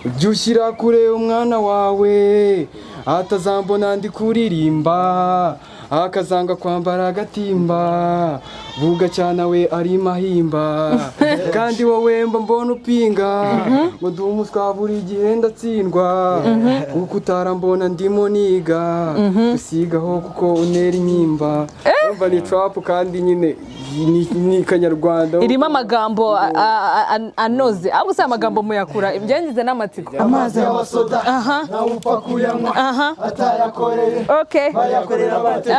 jya ushyira kure umwana wawe atazambona ndi kuririmba akazanga kwambara agatimba vuga cyane we ari mahimba kandi wowe mbona upinga ngo ndi umuswa buri gihe ndatsindwa kuko utarambona ndimo niga dusigaho kuko unera inyimba umva ni trap kandi nyine ni kanyarwanda irimo amagambo anoze abo se amagambo muyakura ibyangize n'amatsiko amazi y'abasoda nawe upfa kuyanywa atayakoreye bayakorera bate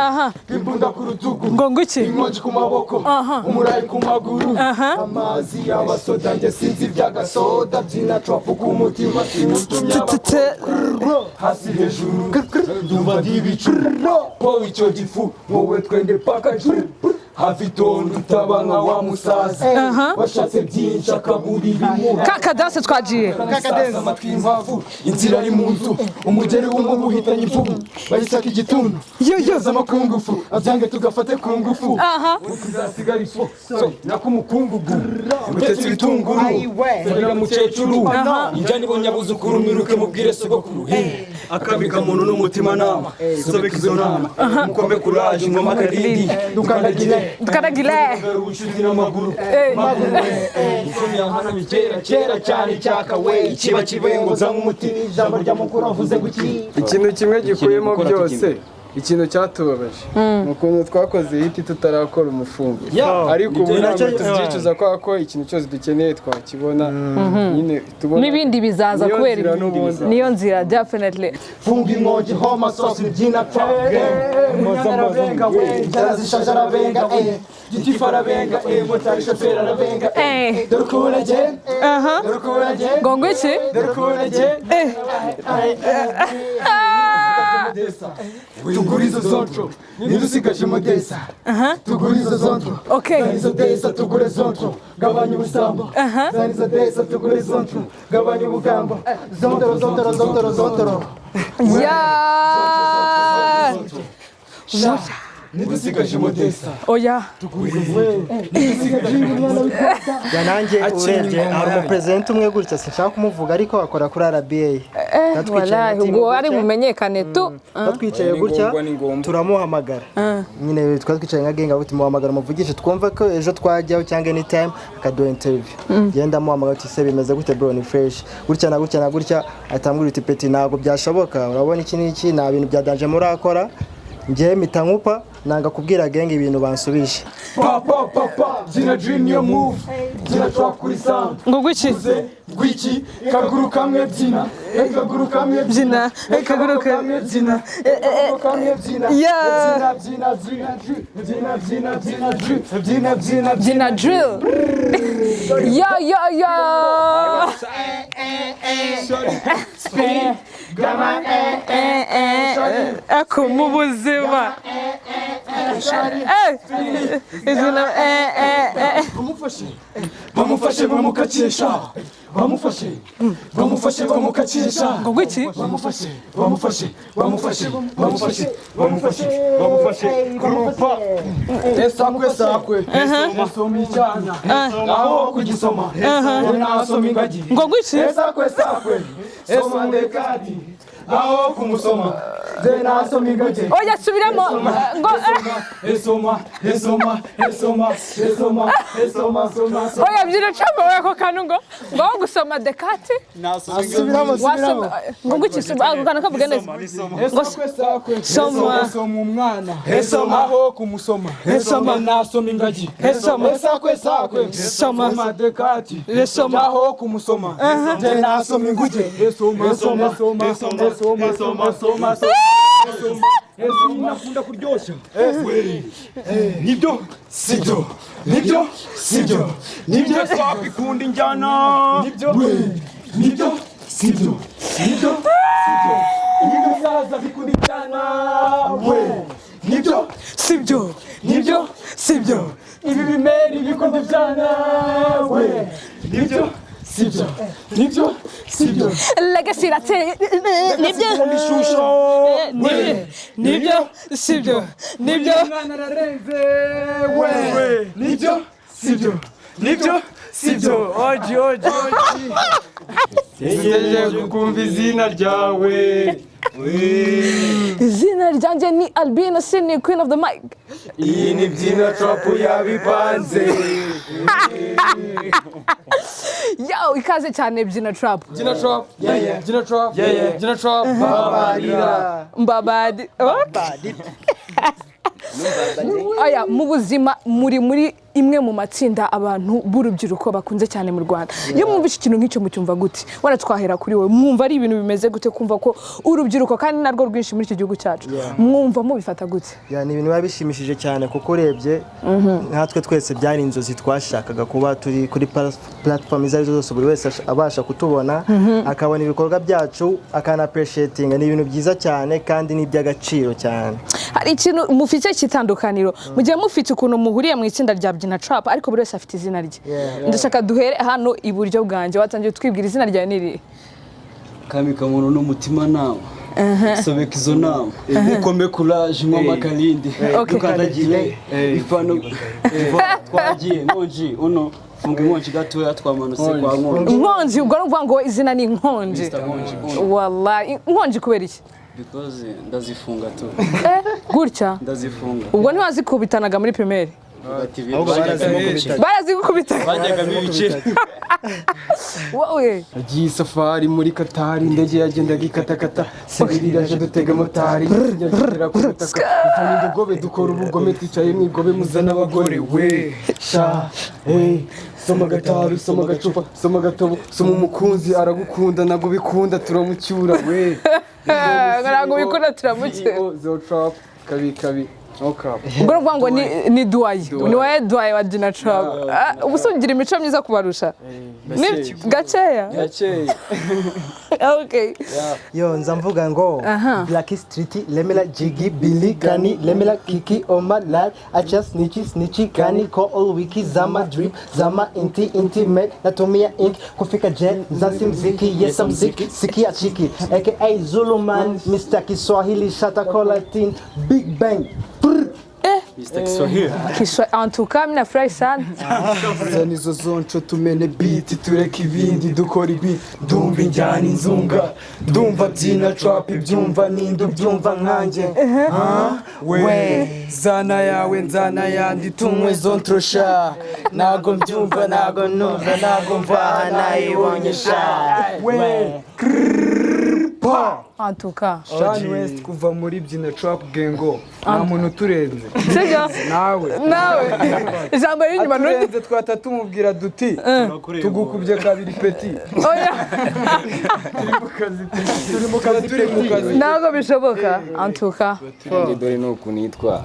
imbunda ku rutugu ngo nguki inkonji ku maboko umurayi ku maguru amazi y'abasoda njye sinzi iby'agasoda byina trap ku mutima simutumye hasi hejuru ndumva ndibicu wowe icyo gifu wowe twende paka juru hafitonde utaba nka wa musazi washatse byinshi akabura ibimuha kakadanse twagiye kakadanse amatwi y'imvavu inzira ari mu nzu umugeri w'umubu uhitanye imvubu bayisaka igitundu yoza amakungufu abyange tugafate ku ngufu uzasigara ifu nako umukungugu mutetse ibitunguru farira mukecuru injyana ibonyabuzukuru mwiruke mubwire sogokuru akambika muntu n'umutima nama sobeka izo nama mukombe kuraje ngoma karindi dukandagire ubushuti n'amaguru yamana kera cyane cyakawe ikiba kibenguza nk'umuti ijambo rya mukuru avuze guki ikintu kimwe gikuyemo byose ikintu cyatubabaje ni ukuntu twakoze hiti tutarakora umufungo ariko ubu ntabwo tubyicuza ko ikintu cyose dukeneye twakibona nyine tubona n'ibindi bizaza kubera niyo nzira definitely funga inkongi homa sauce mbyina trap mpuzamahanga we jarazishaje arabenga gitifu arabenga motari shoferi arabenga dore uko uragenda dore uko uragenda ngo ngwiki dore uko uragenda tugurizo zontro nidusigaje modesa tugurizo zontro zanizo desa tugure zontro gabanya ubusambo zanizo desa tugure zontro gabanya ubugambo zontro nidusigaje modesa oya nanjye urebye hari umuperezida umwe gutya sinshaka kumuvuga ariko akora kuri RBA ubwo ari bumenyekane tu twicaye gutya turamuhamagara nyine twicaye nka genga gutya muhamagara muvugishe twumva ko ejo twajyaho cyangwa anytime akaduha interview genda muhamagara uti se bimeze gute bro ni fresh gutya na gutya na gutya atambwira uti peti ntabwo byashoboka urabona iki n'iki nta bintu bya danger murakora njye mpita nkupa nanga kubwira genge ibintu bansubishe papa zina junior move zina trap kuri sound ngo gwiki gwiki kaguru kamwe byina kaguru kamwe byina kaguru kamwe byina kamwe byina byina drill yo gama ako mu buzima bamufashe bamukakisha ngo gwiki bamufashe kurupa esakwe masomi cyana aho kugisoma nasoma ingagi ngo gwiki esakwe soma ndekadi aho kumusoma nasoma ingagi oya subiramo ngo esoma oya byira chamo wako kanu ngo gusoma dekati subiramo ngo gwiki kana kavuga neza soma umwana aho kumusoma nasoma ingagi esakwe soma dekati aho kumusoma nasoma inguge esoma nakunda kuryoshya nibyo sibyo twabikunda injyana nibyo sibyo ibisaza bikunda injyana nibyo sibyo ibi bimeri bikunda injyana nibyo legacy rate nibyo sibyo mwana ararenze nibyo sibyo oji Ntegereje kukumva izina ryawe. izina ryanjye ni Albino Sydney Queen of the Mic. Iyi ni Byina Trap yabipanze. Yo, ikaze cyane Byina Trap. Byina Trap. Byina Trap. Byina Trap. Mbabadi. Aya, mu buzima muri imwe mu matsinda abantu b'urubyiruko bakunze cyane mu Rwanda. Iyo mwumva iki kintu nk'icyo mucyumva gute? Wara twahera kuri wowe. Mwumva ari ibintu bimeze gute kumva ko urubyiruko kandi narwo rwinshi muri iki gihugu cyacu. Mwumva mubifata gute? Ya ni ibintu bishimishije cyane kuko urebye nkatwe twese byari inzozi twashakaga kuba turi kuri platform izo zose buri wese abasha kutubona akabona ibikorwa byacu akana appreciating ni ibintu byiza cyane kandi ni by'agaciro cyane. Hari ikintu mufite kitandukaniro. Mu gihe mufite ukuntu muhuriye mu itsinda rya Byina Trap ariko buri wese afite izina rye. Ndashaka duhere hano iburyo bwanje watangiye twibwira izina ryawe niri. Kamika muntu n'umutima nawe. Sobeka izo nama. Ukome courage mama Kalindi. Tukandagire ifano twagiye nonji uno funga inkonji gatoya twamanutse kwa nkonji. Inkonji ubwo nuvuga ngo izina ni inkonji. Wallahi inkonji kubera iki? Because ndazifunga tu. Gutya. Ndazifunga. Ubwo ntiwazikubitanaga muri primaire. Barazikubita. Bajyaga ibice. Wowe. Agiye safari muri Katari indege yagendaga ikatakata. Sebiriraje dutega motari. Yagera ku butaka. Uvana indogobe dukora ubugome twicaye mu igobe muzana abagore we. Sha. Soma gatari, soma gacupa, soma gatobo, soma umukunzi aragukunda nago bikunda turamucyura we. Ngarago bikunda turamucyura. Zo Trap kabi. Okay. Ubwo nuvuga ngo ni Duaye. Ni wae Duaye wa Byina Trap. Ubusungira imico myiza kubarusha. Ni gaceya. Okay. Yo nza mvuga ngo Black Street lemela jigi Billy Kani lemela kiki on my life I just snitchy Kani call all wiki zama drip zama intimate natumia ink kufika jet zasi mziki yes I'm siki achiki aka Zuluman Mr. Kiswahili shata Latin Big Bang Mr. Kiswahili. En tout cas, mina furahi sana. Zanizo zoncho tumene beat tureka ibindi dukora ibi ndumva injyana inzunga ndumva Byina Trap ibyumva nindu byumva nkanje we zana yawe nzana yandi tumwe zontrosha nago mbyumva nago numva nago mva nayibonye sha we En tout cas. Shani West kuva muri Byina Trap gengo nta muntu uturenze Sibyo? nawe Ijambo y'inyuma turenze twatatu mubwira duti tugukubye kabiri peti oya. turi mu kazi turi mu kazi Ntabwo bishoboka. En tout cas. Dore nuko nitwa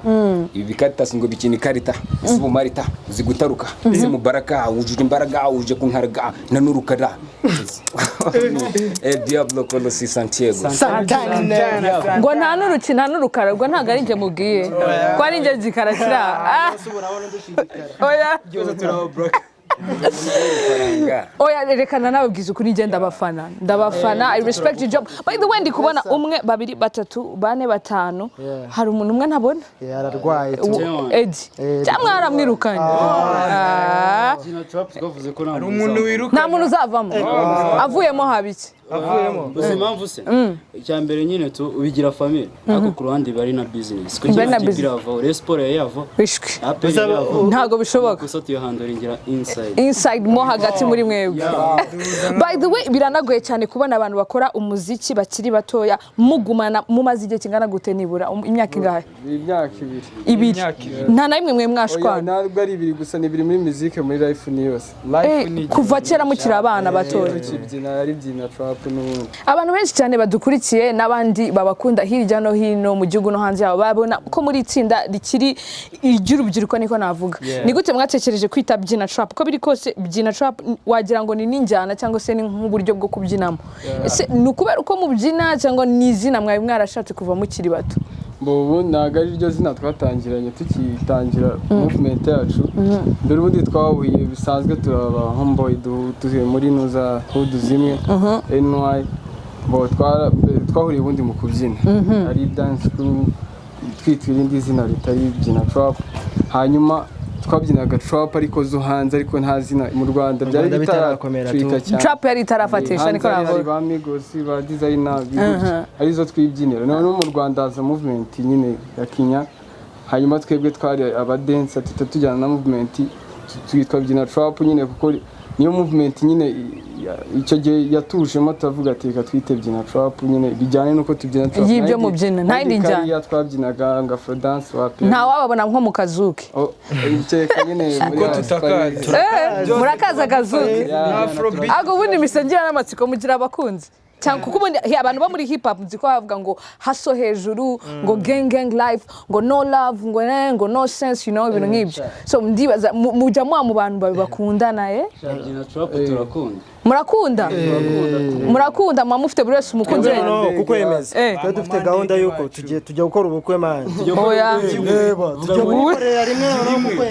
ibikata singo bikini karita sibo marita zigutaruka ese mubaraka wujuje imbaraga wuje kunkaraga nanurukara Diablo Colosi Santiago Ngo nta n'uruki nta n'urukara rwo ntago ari nje mubwiye. Ko ari nje gikarakira. Oya. Oya rekana nawe bwiza ukuri nje ndabafana I respect your job. By the way ndi kubona umwe babiri batatu bane batanu hari umuntu umwe ntabona yararwaye Eddie cyangwa aramwirukanye Byina Trap twavuze ko nta umuntu wiruka nta muntu uzavamo avuyemo habiki impamvu se icya mbere nyine ubigira famille ariko ku ruhande bari na business Bari na kugira ava sport yava bishwe yava ntago bishoboka gusa tuyahandoringira inside mo hagati muri mwebwe. By the way biranagoye cyane kubona abantu bakora umuziki bakiri batoya mugumana mumaze igihe kingana gute nibura imyaka ingahe? imyaka ibiri nta na imwe mwe mwashwana ntabwo ari ibiri gusa ni ibiri muri music muri life ni yose life ni kuva kera mukiri abana batoya kibyina ari Byina Trap n'ubundi abantu benshi cyane badukurikiye n'abandi babakunda hirya no hino mu gihugu no hanze yabo babona ko muri itsinda rikiri iry'urubyiruko niko navuga ni gute mwatekereje kwita Byina Trap ko biri kose Byina Trap wagira ngo ni ninjyana cyangwa se ni nk'uburyo bwo kubyinamo ese ni ukubera uko mubyina cyangwa ni izina mwari mwarashatse kuva mukiri bato? Bobo ntago ari ryo zina twatangiranye tukitangira movement yacu mbere ubundi twahuye bisanzwe turaba homeboy tuziye muri nuza hood zimwe NY bo twahuriye ubundi mu kubyina ari dance crew twitwira indi zina ritari Byina Trap hanyuma twabyinaga trap ariko zo hanze ariko nta zina mu Rwanda byari bitarakomera cyane. Trap yari itarafatisha niko navuga. Ba Migos ba designer arizo twibyinira no mu Rwanda haza movement nyine ya Kenya. Hanyuma twebwe twari aba dancer tujyana na movement twabyina trap nyine kuko niyo movement nyine icyo gihe yatujemo tuvuga ati reka twitebyina trap nyine bijyane nuko tubyina trap. Yibyo mu byina nta yindi njyana. Ya twabyinaga nga Afro dance wapi. Nta wababona nko mu kazuki. Iceka nyine ko tutakaza. Murakaza kazuki. Ago ubundi misengira n'amatsiko mugira abakunzi. Cyangwa kuko abantu bo muri hip hop nziko bavuga ngo haso hejuru ngo gang life ngo no love ngo no sense ibintu nk'ibyo. So ndibaza mujya mu bantu babakundana Byina trap turakunda. Murakunda mama mufite buri wese umukunzi we. Kuko yemeze. Twe dufite gahunda yuko tujya gukora ubukwe man. Oya. Tujya gukorera rimwe n'ubukwe.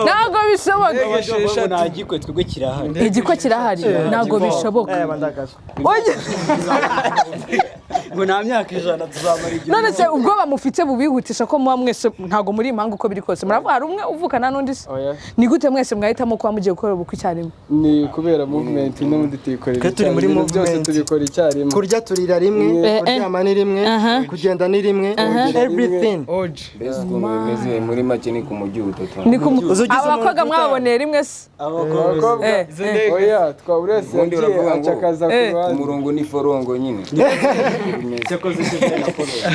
Ntabwo bishoboka. Nta gikwe twebwe kirahari. Igikwe kirahari ntabwo bishoboka. Ngo nta myaka 100 tuzamara igihe. None se ubwo bamufite bubihutisha ko muba mwese ntago muri impanga uko biri kose. Muravuga hari umwe uvukana n'undi se. Ni gute mwese mwahitamo kwa mugiye gukora ubukwe icyarimwe? Ni kubera movement n'undi tuyikorera. Ke turi muri movement tubikora icyarimwe. Kurya turira rimwe, kuryama ni rimwe, kugenda ni rimwe, everything. Meze muri make ni kumujyi utatu. Abakobwa mwaboneye rimwe se. Abakobwa oya twaburese acakaza ku ruhande. Umurongo ni forongo nyine.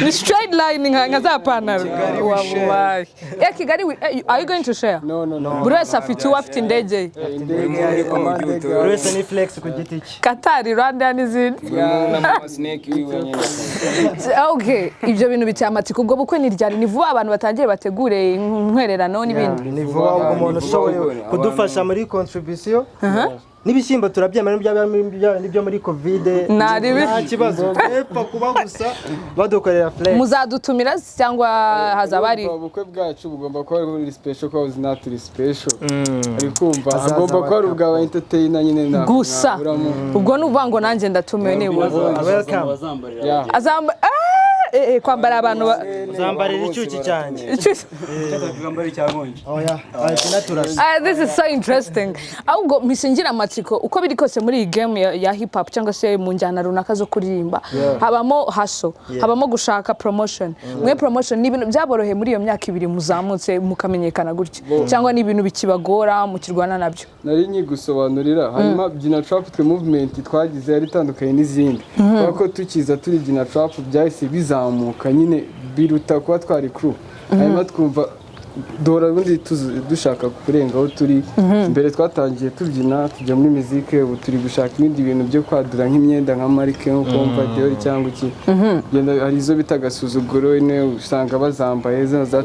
Ni straight line nka za panaro. Wallahi. Kigali are you going to share? No. Buri wese afite uwafite indege. Buri wese ni flex ku giti cye. Qatar, Rwanda n'izindi. Okay, ibyo bintu biteye amatsiko ubwo bukwe ni ryari ni vuba abantu batangiye bategure intwererano n'ibindi. Ni vuba ubwo umuntu ushoboye kudufasha muri contribution. N'ibishyimbo turabyemera n'ibyo muri covid nta kibazo epfa kuba gusa badukorera flex. Muzadutumira cyangwa hazaba ari ubukwe bwacu bugomba kuba ari special ko zinaturi special. Ari kumva agomba kuba ari ubwa entertainer nyine na gusa ubwo nuvuga ngo nanjye ndatumiwe niba azamba kwambara abantu zambarira icyuki cyanjye Kagambari cyangonje. oya naturasi. This is so interesting. Ahubwo misingira amatsiko uko biri kose muri iyi game ya hip hop cyangwa se mu njyana runaka zo kuririmba habamo haso habamo gushaka promotion. Mwe promotion ni ibintu byaboroheye muri iyo myaka 2 muzamutse mukamenyekana gutyo cyangwa ni ibintu bikibagora mu kirwana nabyo. Nari nyigusobanurira hanyuma byina trap twe movement twagize yari tandukanye n'izindi kuko tukiza turi byina trap byahise bizamuka nyine biruta kuba twari crew. Hanyuma twumva dora ubundi dushaka kurenga aho turi mbere twatangiye tubyina tujya muri musique ubu turi gushaka ibindi bintu byo kwadura nk'imyenda nka marike nko kumva Dior cyangwa iki genda hari izo bita gasuzuguro ine usanga bazambaye za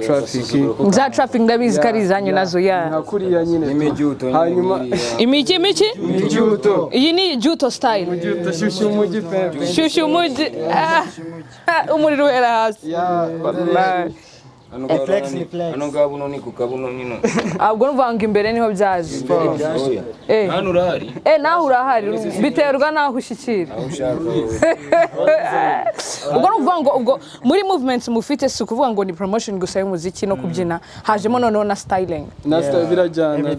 traffic ndabizi kari zanyu nazo ya nakuriya nyine imijuto hanyuma imiki imijuto iyi ni juto style imijuto shushu umuji pe shushu umuji umuriro wera hasi ano gabuno ni kukabuno nino ahubwo numvanga imbere niho byaje hano urahari naho urahari biterwa naho ushikira ubwo numva ngo ubwo muri movements mufite si kuvuga ngo ni promotion gusa y'umuziki no kubyina hajemo noneho na styling na style birajyana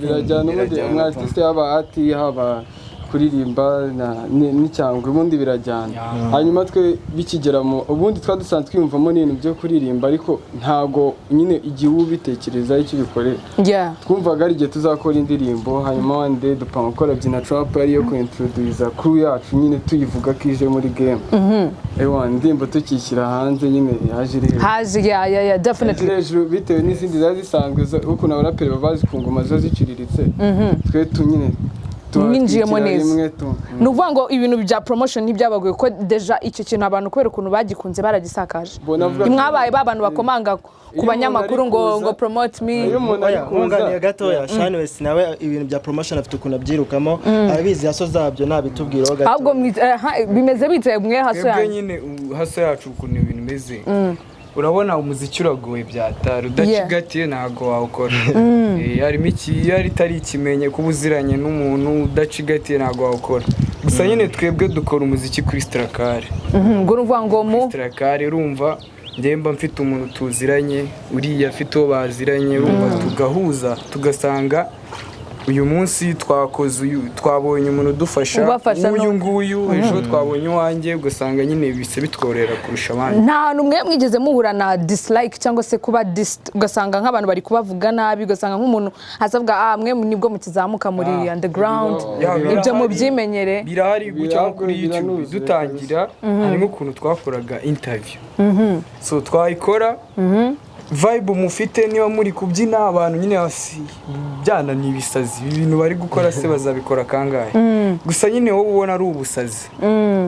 ubundi umwartiste yaba ati haba kuririmba n'icyangwe ubundi birajyana hanyuma twe bikigeramo ubundi twadusanzwe twiyumvamo n'ibintu byo kuririmba ariko ntago nyine igihe ubitekereza icyo bikorera twumvaga ari igihe tuzakora indirimbo hanyuma one day dupanga gukora byina trap ariyo kuintroduce crew yacu nyine tuyivuga ko ije muri game indirimbo tukishyira hanze nyine yaje ya definitely hejuru bitewe n'izindi zari zisanzwe kuko n'abaraperi babazi ku ngoma zo ziciriritse twe nyine mwinjiyemo neza nuvuga ngo ibintu bya promotion ntibyabagoye ko deja icyo kintu abantu kubera ukuntu bagikunze baragisakaje mwabaye babantu bakomanga ku banyamakuru ngo promote me munganiye gatoya Shine West nawe ibintu bya promotion afite ukuntu abyirukamo abizi yaso zabyo nabitubwiraho gato ahubwo bimeze bite mwe haso yacu nyine haso yacu ukuntu ibintu bimeze urabona umuziki uragoye byatara udacigatiye ntago wawukora harimo iki yari tari ikimenye kubuziranye n'umuntu udacigatiye ntago wawukora gusa nyine twebwe dukora umuziki kuri Strakare ngo uvuga ngo mu Strakare urumva njye mba mfite umuntu tuziranye uriya afite uwo baziranye urumva tugahuza tugasanga uyu munsi twabonye umuntu udufasha uyu nguyu ejo twabonye uwanjye ugasanga nyine bise bitworera kurusha abandi. nta hantu mwe mwigeze muhura na dislike cyangwa se kuba ugasanga nk'abantu bari kubavuga nabi ugasanga nk'umuntu azavuga mwe nibwo mukizamuka muri underground ibyo mubyimenyere? Birahari guca kuri YouTube dutangira hari nk'ukuntu twakoraga interview so twayikora vibe mufite niba muri kubyina abantu nyine byana ni ibisazi ibintu bari gukora se bazabikora kangahe gusa nyine wowe ubona ari ubusazi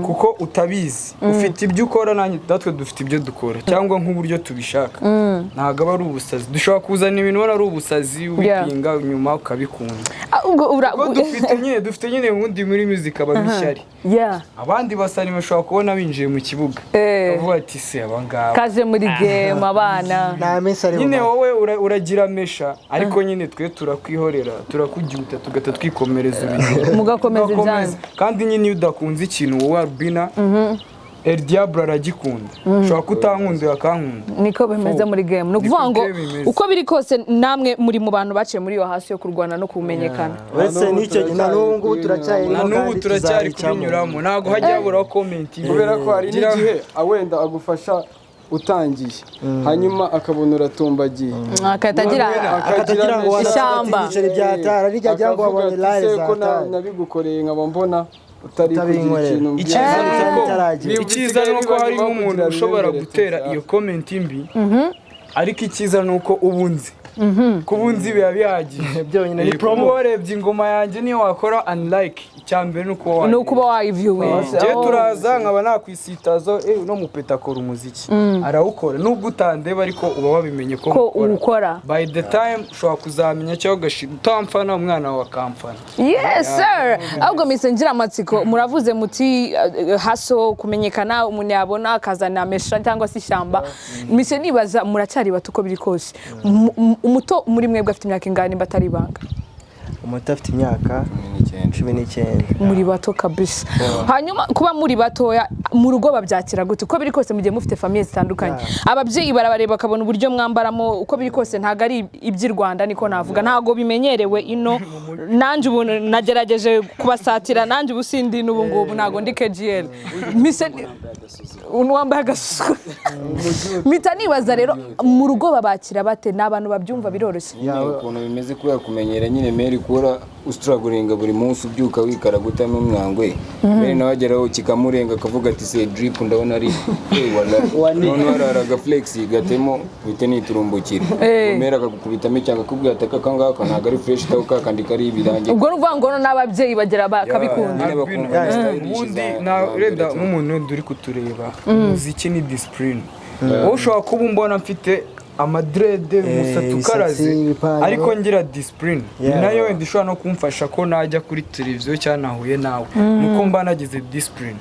kuko utabizi ufite ibyo ukora natwe dufite ibyo dukora cyangwa nk'uburyo tubishaka ntabwo aba ari ubusazi dushobora kuzana ibintu ubona ari ubusazi ubipinga nyuma ukabikunda dufite nyine ubundi muri music ababishyari abandi basani bashobora kubona binjiye mu kibuga bavuga ati se abangaba kaje muri game abana nyine wowe uragira mesha ariko nyine twe turakwihorera turakubyuta tugata twikomereza ibintu mugakomeza ibyanyu kandi nyine iyo udakunze ikintu wowe Albina El Diablo aragikunda ushobora kutankunda yakankunda niko bimeze muri game no kuvuga ngo uko biri kose namwe muri mu bantu baciye muri yo hasi yo kurwana no kumenyekana wese nicyo na n'ubu turacyari kubinyuramo ntago hajya habura comment kubera ko hari n'igihe awenda agufasha utangiye hanyuma akabona uratumbagiye akagira ngo ishyamba byatara rijya ngo wabone live ko nabigukoreye nkaba mbona utari kugira ikintu icyiza nuko hari nk'umuntu ushobora gutera iyo comment mbi ariko icyiza nuko ubunzi kubunzi biba bihagije byonyine ni promo warebye ingoma yanjye niyo wakora unlike icyambere nuko wayiviewing je turaza nkaba nakwisitazo no mupeta akora umuziki arawukora nubwo utandeba ariko uba wabimenye ko ukora by the time ushobora kuzamenya cyo gashira utamfana umwana wa kampana. Yes sir ahubwo misengira amatsiko muravuze muti haso kumenyekana umuntu yabona akazana mesha cyangwa se ishyamba mise nibaza muracyari bato uko biri kose umuto muri mwebwe afite imyaka ingana batari banga umuto afite imyaka 19 muri bato kabisa hanyuma kuba muri batoya mu rugo babyakira gute uko biri kose mugiye mufite famille zitandukanye ababyeyi barabareba bakabona uburyo mwambaramo uko biri kose ntago ari iby'i Rwanda niko navuga ntago bimenyerewe ino nanje ubu nagerageje kubasatira nanje ubusindi n'ubu ngubu ntago ndi KGL mise unwambaye agasuko mita nibaza rero mu rugo babakira bate n'abantu babyumva biroroshye ukuntu bimeze kubera kumenyera nyine Mary kora ustruggling buri munsi ubyuka wikara gutamo umwangwe Mary nawe ageraho kikamurenga akavuga ati se drip ndabona ari none wararaga flex gatemo bite niturumbukira Mary akagukubitamo cyangwa kubwira ataka kangaka ntago ari fresh tawuka kandi kari ibirange ubwo nuvuga ngo n'ababyeyi bagera bakabikunda ubundi na reda nk'umuntu nduri kutureba umuziki ni discipline wowe ushobora kuba umbona mfite amadrede umusatsi ukaraze ariko ngira discipline nayo wenda ishobora no kumfasha ko najya kuri televiziyo cyangwa nahuye nawe nuko mba nagize discipline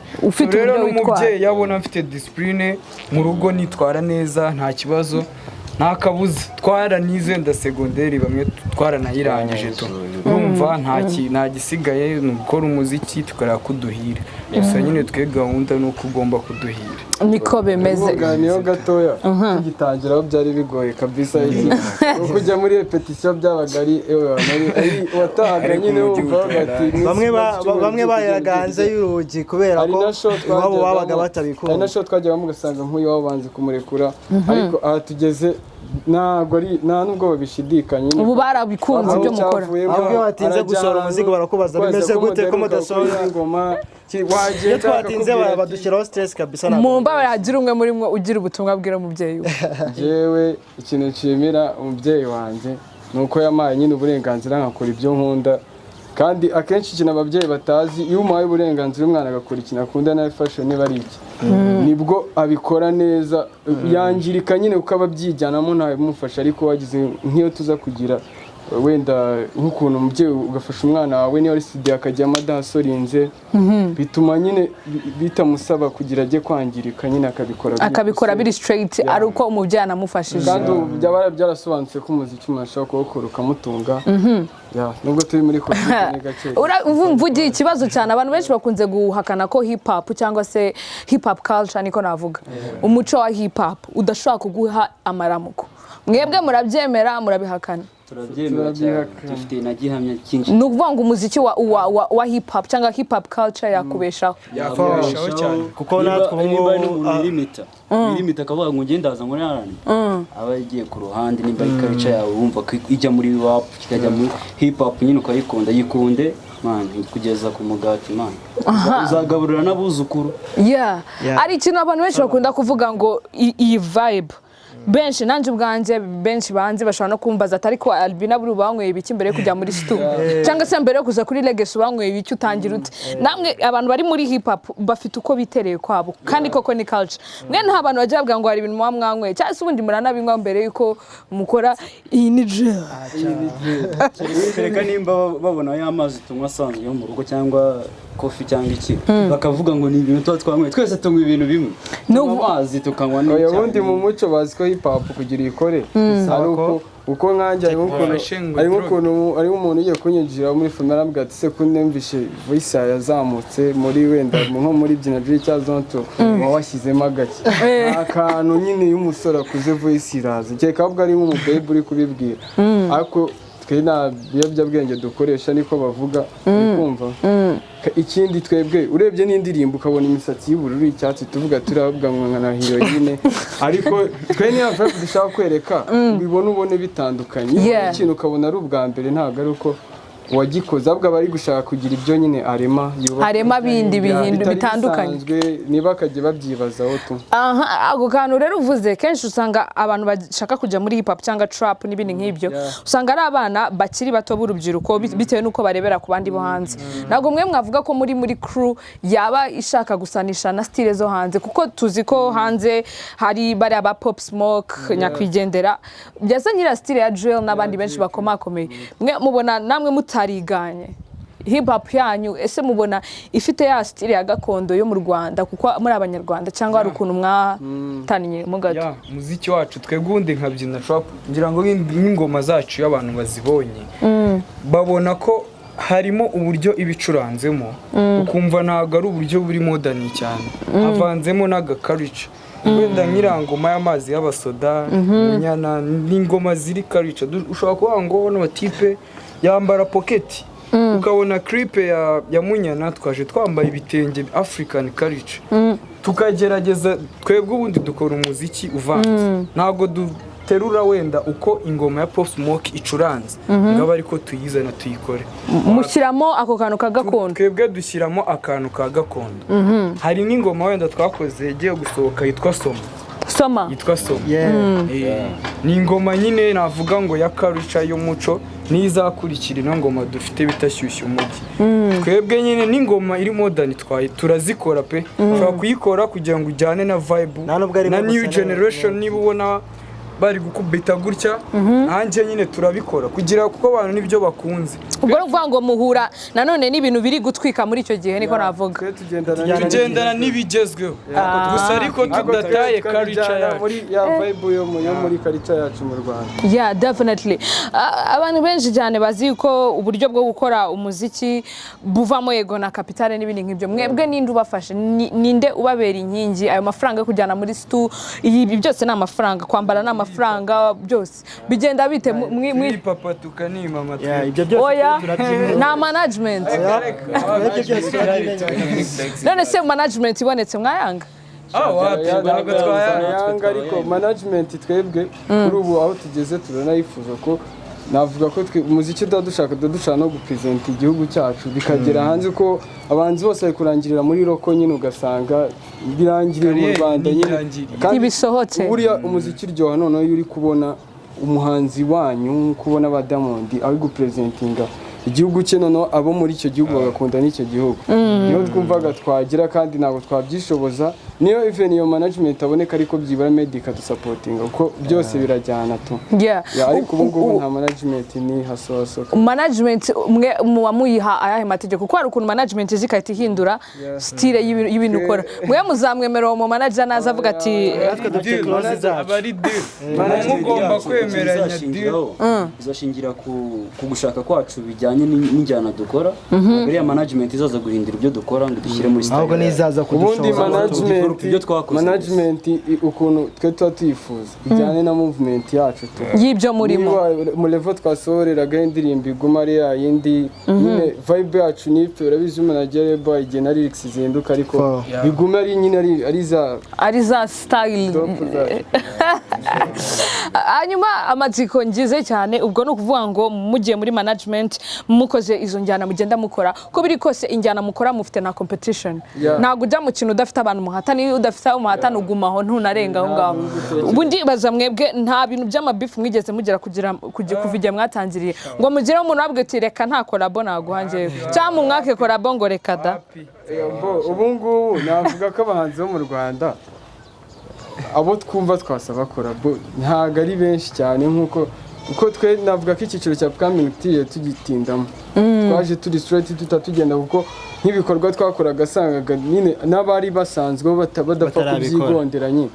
rero n'umubyeyi yabona mfite discipline mu rugo nitwara neza nta kibazo nta kabuza twaranize nda segonderi bamwe twaranayirangije to urumva nta gisigaye ni gukora umuziki tukara kuduhira gusa nyine twe gahunda nuko ugomba kuduhira niko bemeze niyo gatoya tugitangira aho byari bigoye kabisa kujya muri repetition byabaga ari watahaga nyine wumva ati bamwe bayaraganze y'urugi kubera ko wabo babaga batabikunda ari na shot twajya bamugasanga nk'uyu wabanze kumurekura ariko aha tugeze nta nubwo babishidikanye ubu barabikunze ibyo mukora ahubwo batinze gusohora umuzigo barakubaza bimeze gute ko mudasohora ingoma iyo twatinze badushyiraho stress kabisa mumba baragira umwe muri mwe ugira ubutumwa bwira umubyeyi we jewe ikintu nshimira umubyeyi wanjye nuko yamaye nyine uburenganzira nkakora ibyo nkunda kandi akenshi ikintu ababyeyi batazi iyo umuhaye uburenganzira umwana agakora ikintu akunda nawe fashion niba ari iki nibwo abikora neza yangirika nyine kuko ababyijyanamo ntawe bimufasha ariko wagize nk'iyo tuza kugira wenda nk'ukuntu umubyeyi ugafasha umwana wawe niyo ari studio akajyamo adasorinze bituma nyine bitamusaba kugira ajye kwangirika nyine akabikora biri straight ari uko umubyeyi anamufashije kandi byaba byarasobanutse ko umuziki umuntu ashobora kuwukora ukamutunga nubwo turi muri covid gake mvugiye ikibazo cyane abantu benshi bakunze guhakana ko hip hop cyangwa se hip hop culture niko navuga umuco wa hip hop udashobora kuguha amaramuko mwebwe murabyemera murabihakana turabyemera dufite na gihamya cyinshi ni ukuvuga ngo umuziki wa hip hop cyangwa hip hop culture yakubeshaho cyane kuko natwe niba ari umuntu limita akavuga ngo ngende ndaza muri arani aba yagiye ku ruhande nimba ari culture yawe wumva ko ijya muri rap kikajya muri hip hop nyine ukayikunda yikunde man kugeza ku mugati man uzagaburira n'abuzukuru ari ikintu abantu benshi bakunda kuvuga ngo iyi vibe benshi nanje ubwanje benshi banze bashobora no kumbaza atari ko Albina buri banyweye ibiki mbere yo kujya muri stu cyangwa se mbere yo kuza kuri Legacy banyweye ibiki utangira ute namwe abantu bari muri hip hop bafite uko bitereye kwabo kandi koko ni culture mwe nta bantu bajya bavuga ngo hari ibintu mwanyweye cyangwa se ubundi muranabinywa mbere yuko mukora iyi ni drill kereka nimba babona ya mazi tunywa asanzwe yo mu rugo cyangwa kofi cyangwa iki bakavuga ngo ni ibintu tuba twanyweye twese tunywa ibintu bimwe amazi tukanywa n'icyayi ubundi mu muco bazi ko hip hop kugira ikore ari uko nkanjye ari umuntu ugiye kunyinjira muri filime arambwira ati se kunemvishe voice yazamutse muri wenda nko muri byina drill cya zonto washyizemo agake akantu nyine y'umusore akuze voice iraza cyeka ahubwo ari nk'umubebe uri kubibwira ariko nta biyobyabwenge dukoresha niko bavuga kumva ikindi twebwe urebye n'indirimbo ukabona imisatsi y'ubururu icyatsi tuvuga turavuga ngo nka heroine ariko twe niyo mpamvu dushaka kwereka ubone bitandukanye ikintu ukabona ari ubwa mbere ntabwo ari uko wagikoze ahubwo bari gushaka kugira ibyo nyine arema bindi bihindu bitandukanye niba akajya babyibazaho tu ako kantu rero uvuze kenshi usanga abantu bashaka kujya muri hip hop cyangwa trap n'ibindi nk'ibyo usanga ari abana bakiri bato b'urubyiruko bitewe n'uko barebera ku bandi bo hanze ntabwo mwe mwavuga ko muri crew yaba ishaka gusanisha na style zo hanze kuko tuzi ko hanze hari bari aba Pop Smoke nyakwigendera byasa nyira style ya drill n'abandi benshi bakomakomeye mwe mubona namwe mutariganye hip hop yanyu ese mubona ifite ya style ya gakondo yo mu Rwanda kuko muri abanyarwanda cyangwa hari ukuntu mwataniye mu gato muziki wacu twegundi nkabyina trap ngira ngo n'ingoma zacu y'abantu bazibonye babona ko harimo uburyo ibicuranzemo ukumva ntago ari uburyo buri modern cyane avanzemo n'agakarica wenda nk'irangoma y'amazi y'abasoda nyana n'ingoma ziri karica ushobora kuvuga ngo n'abatipe yambara pocket ukabona clip ya Munyana twaje twambaye ibitenge African culture tukagerageza twebwe ubundi dukora umuziki uvanze ntago duterura wenda uko ingoma ya Pop Smoke icuranze ngaba ariko tuyizana tuyikore mushyiramo ako kantu ka gakondo twebwe dushyiramo akantu ka gakondo hari n'ingoma wenda twakoze igiye gusohoka yitwa Soma yitwa Soma ni ingoma nyine navuga ngo ya culture y'umuco nizakurikira ino ngoma dufite bitashyushye umujyi twebwe nyine n'ingoma iri modern turazikora pe ushobora kuyikora kugira ngo ujyane na vibe na new generation niba ubona bari gukubita gutya nanjye nyine turabikora kugira kuko abantu nibyo bakunze ubwo ruvuga ngo muhura nanone n'ibintu biri gutwika muri icyo gihe niko navuga tugendana n'ibigezweho gusa ariko tudataye culture yacu muri ya vibe yo muri culture yacu mu Rwanda definitely abantu benshi cyane bazi ko uburyo bwo gukora umuziki buvamo yego na capitale n'ibindi nk'ibyo mwebwe ninde ubafashe ninde ubabera inkingi ayo mafaranga yo kujyana muri stu ibi byose ni amafaranga kwambara n'amafaranga byose bigenda bite mwi papa tukanima matwe ibyo byose na management none se management ibonetse mwayanga yanga ariko management twebwe kuri ubu aho tugeze turanayifuza ko navuga ko umuziki dushaka no gupresent igihugu cyacu bikagera hanze ko abanzi bose bari kurangirira muri roko nyine ugasanga birangiriye mu Rwanda nyine kandi bisohotse buriya umuziki ryoha noneho uri kubona umuhanzi wanyu kubona aba Diamond ari gupresentinga igihugu cye noneho abo muri icyo gihugu bagakunda n'icyo gihugu niyo twumvaga twagira kandi ntabwo twabyishoboza niyo even iyo management aboneka ariko byibura medical dusapotinga uko byose birajyana tu ariko ubu ngubu nta management ni haso management mwe muyiha ayahe mategeko kuko hari ukuntu management zikahita ihindura style y'ibintu ukora mwe muzamwemera mu manager naza avuga ati abari deal mugomba kwemeranya deal izashingira ku gushaka kwacu bijyanye n'injyana dukora mbere ya management izaza guhindura ibyo dukora ngo dushyire muri style ahubwo nizaza kudushoza management ukuntu twe tuba tuyifuza bijyane na movement yacu y'ibyo murimo mu level twasohoreraga indirimbo iguma ari yindi nyine vibe yacu nipfe urabizi umunagere boy igihe na lyrics zihinduka ariko biguma ari nyine ari za style hanyuma amatsiko ngize cyane ubwo no kuvuga ngo mugiye muri management mukoze izo njyana mugenda mukora ko biri kose injyana mukora mufite na competition ntago ujya mu kintu udafite abantu muhatani udafite umuhatani ugumaho ntunarenga aho ngaho ubundi baza mwebwe nta bintu by'amabifu mwigeze mugera kuva igihe mwatangiriye ngo mugire umuntu wabwe ati reka nta collabo naguhangiye cyangwa mwake collabo ngo reka da ubu ngubu navuga ko abahanzi bo mu Rwanda abo twumva twasaba collabo ntago ari benshi cyane nkuko uko twe navuga ko icyiciro cya upcoming tiriye tugitindamo twaje turi straight tutatugenda kuko nk'ibikorwa twakoraga sangaga nyine n'abari basanzwe badapfa kubyigondera nyine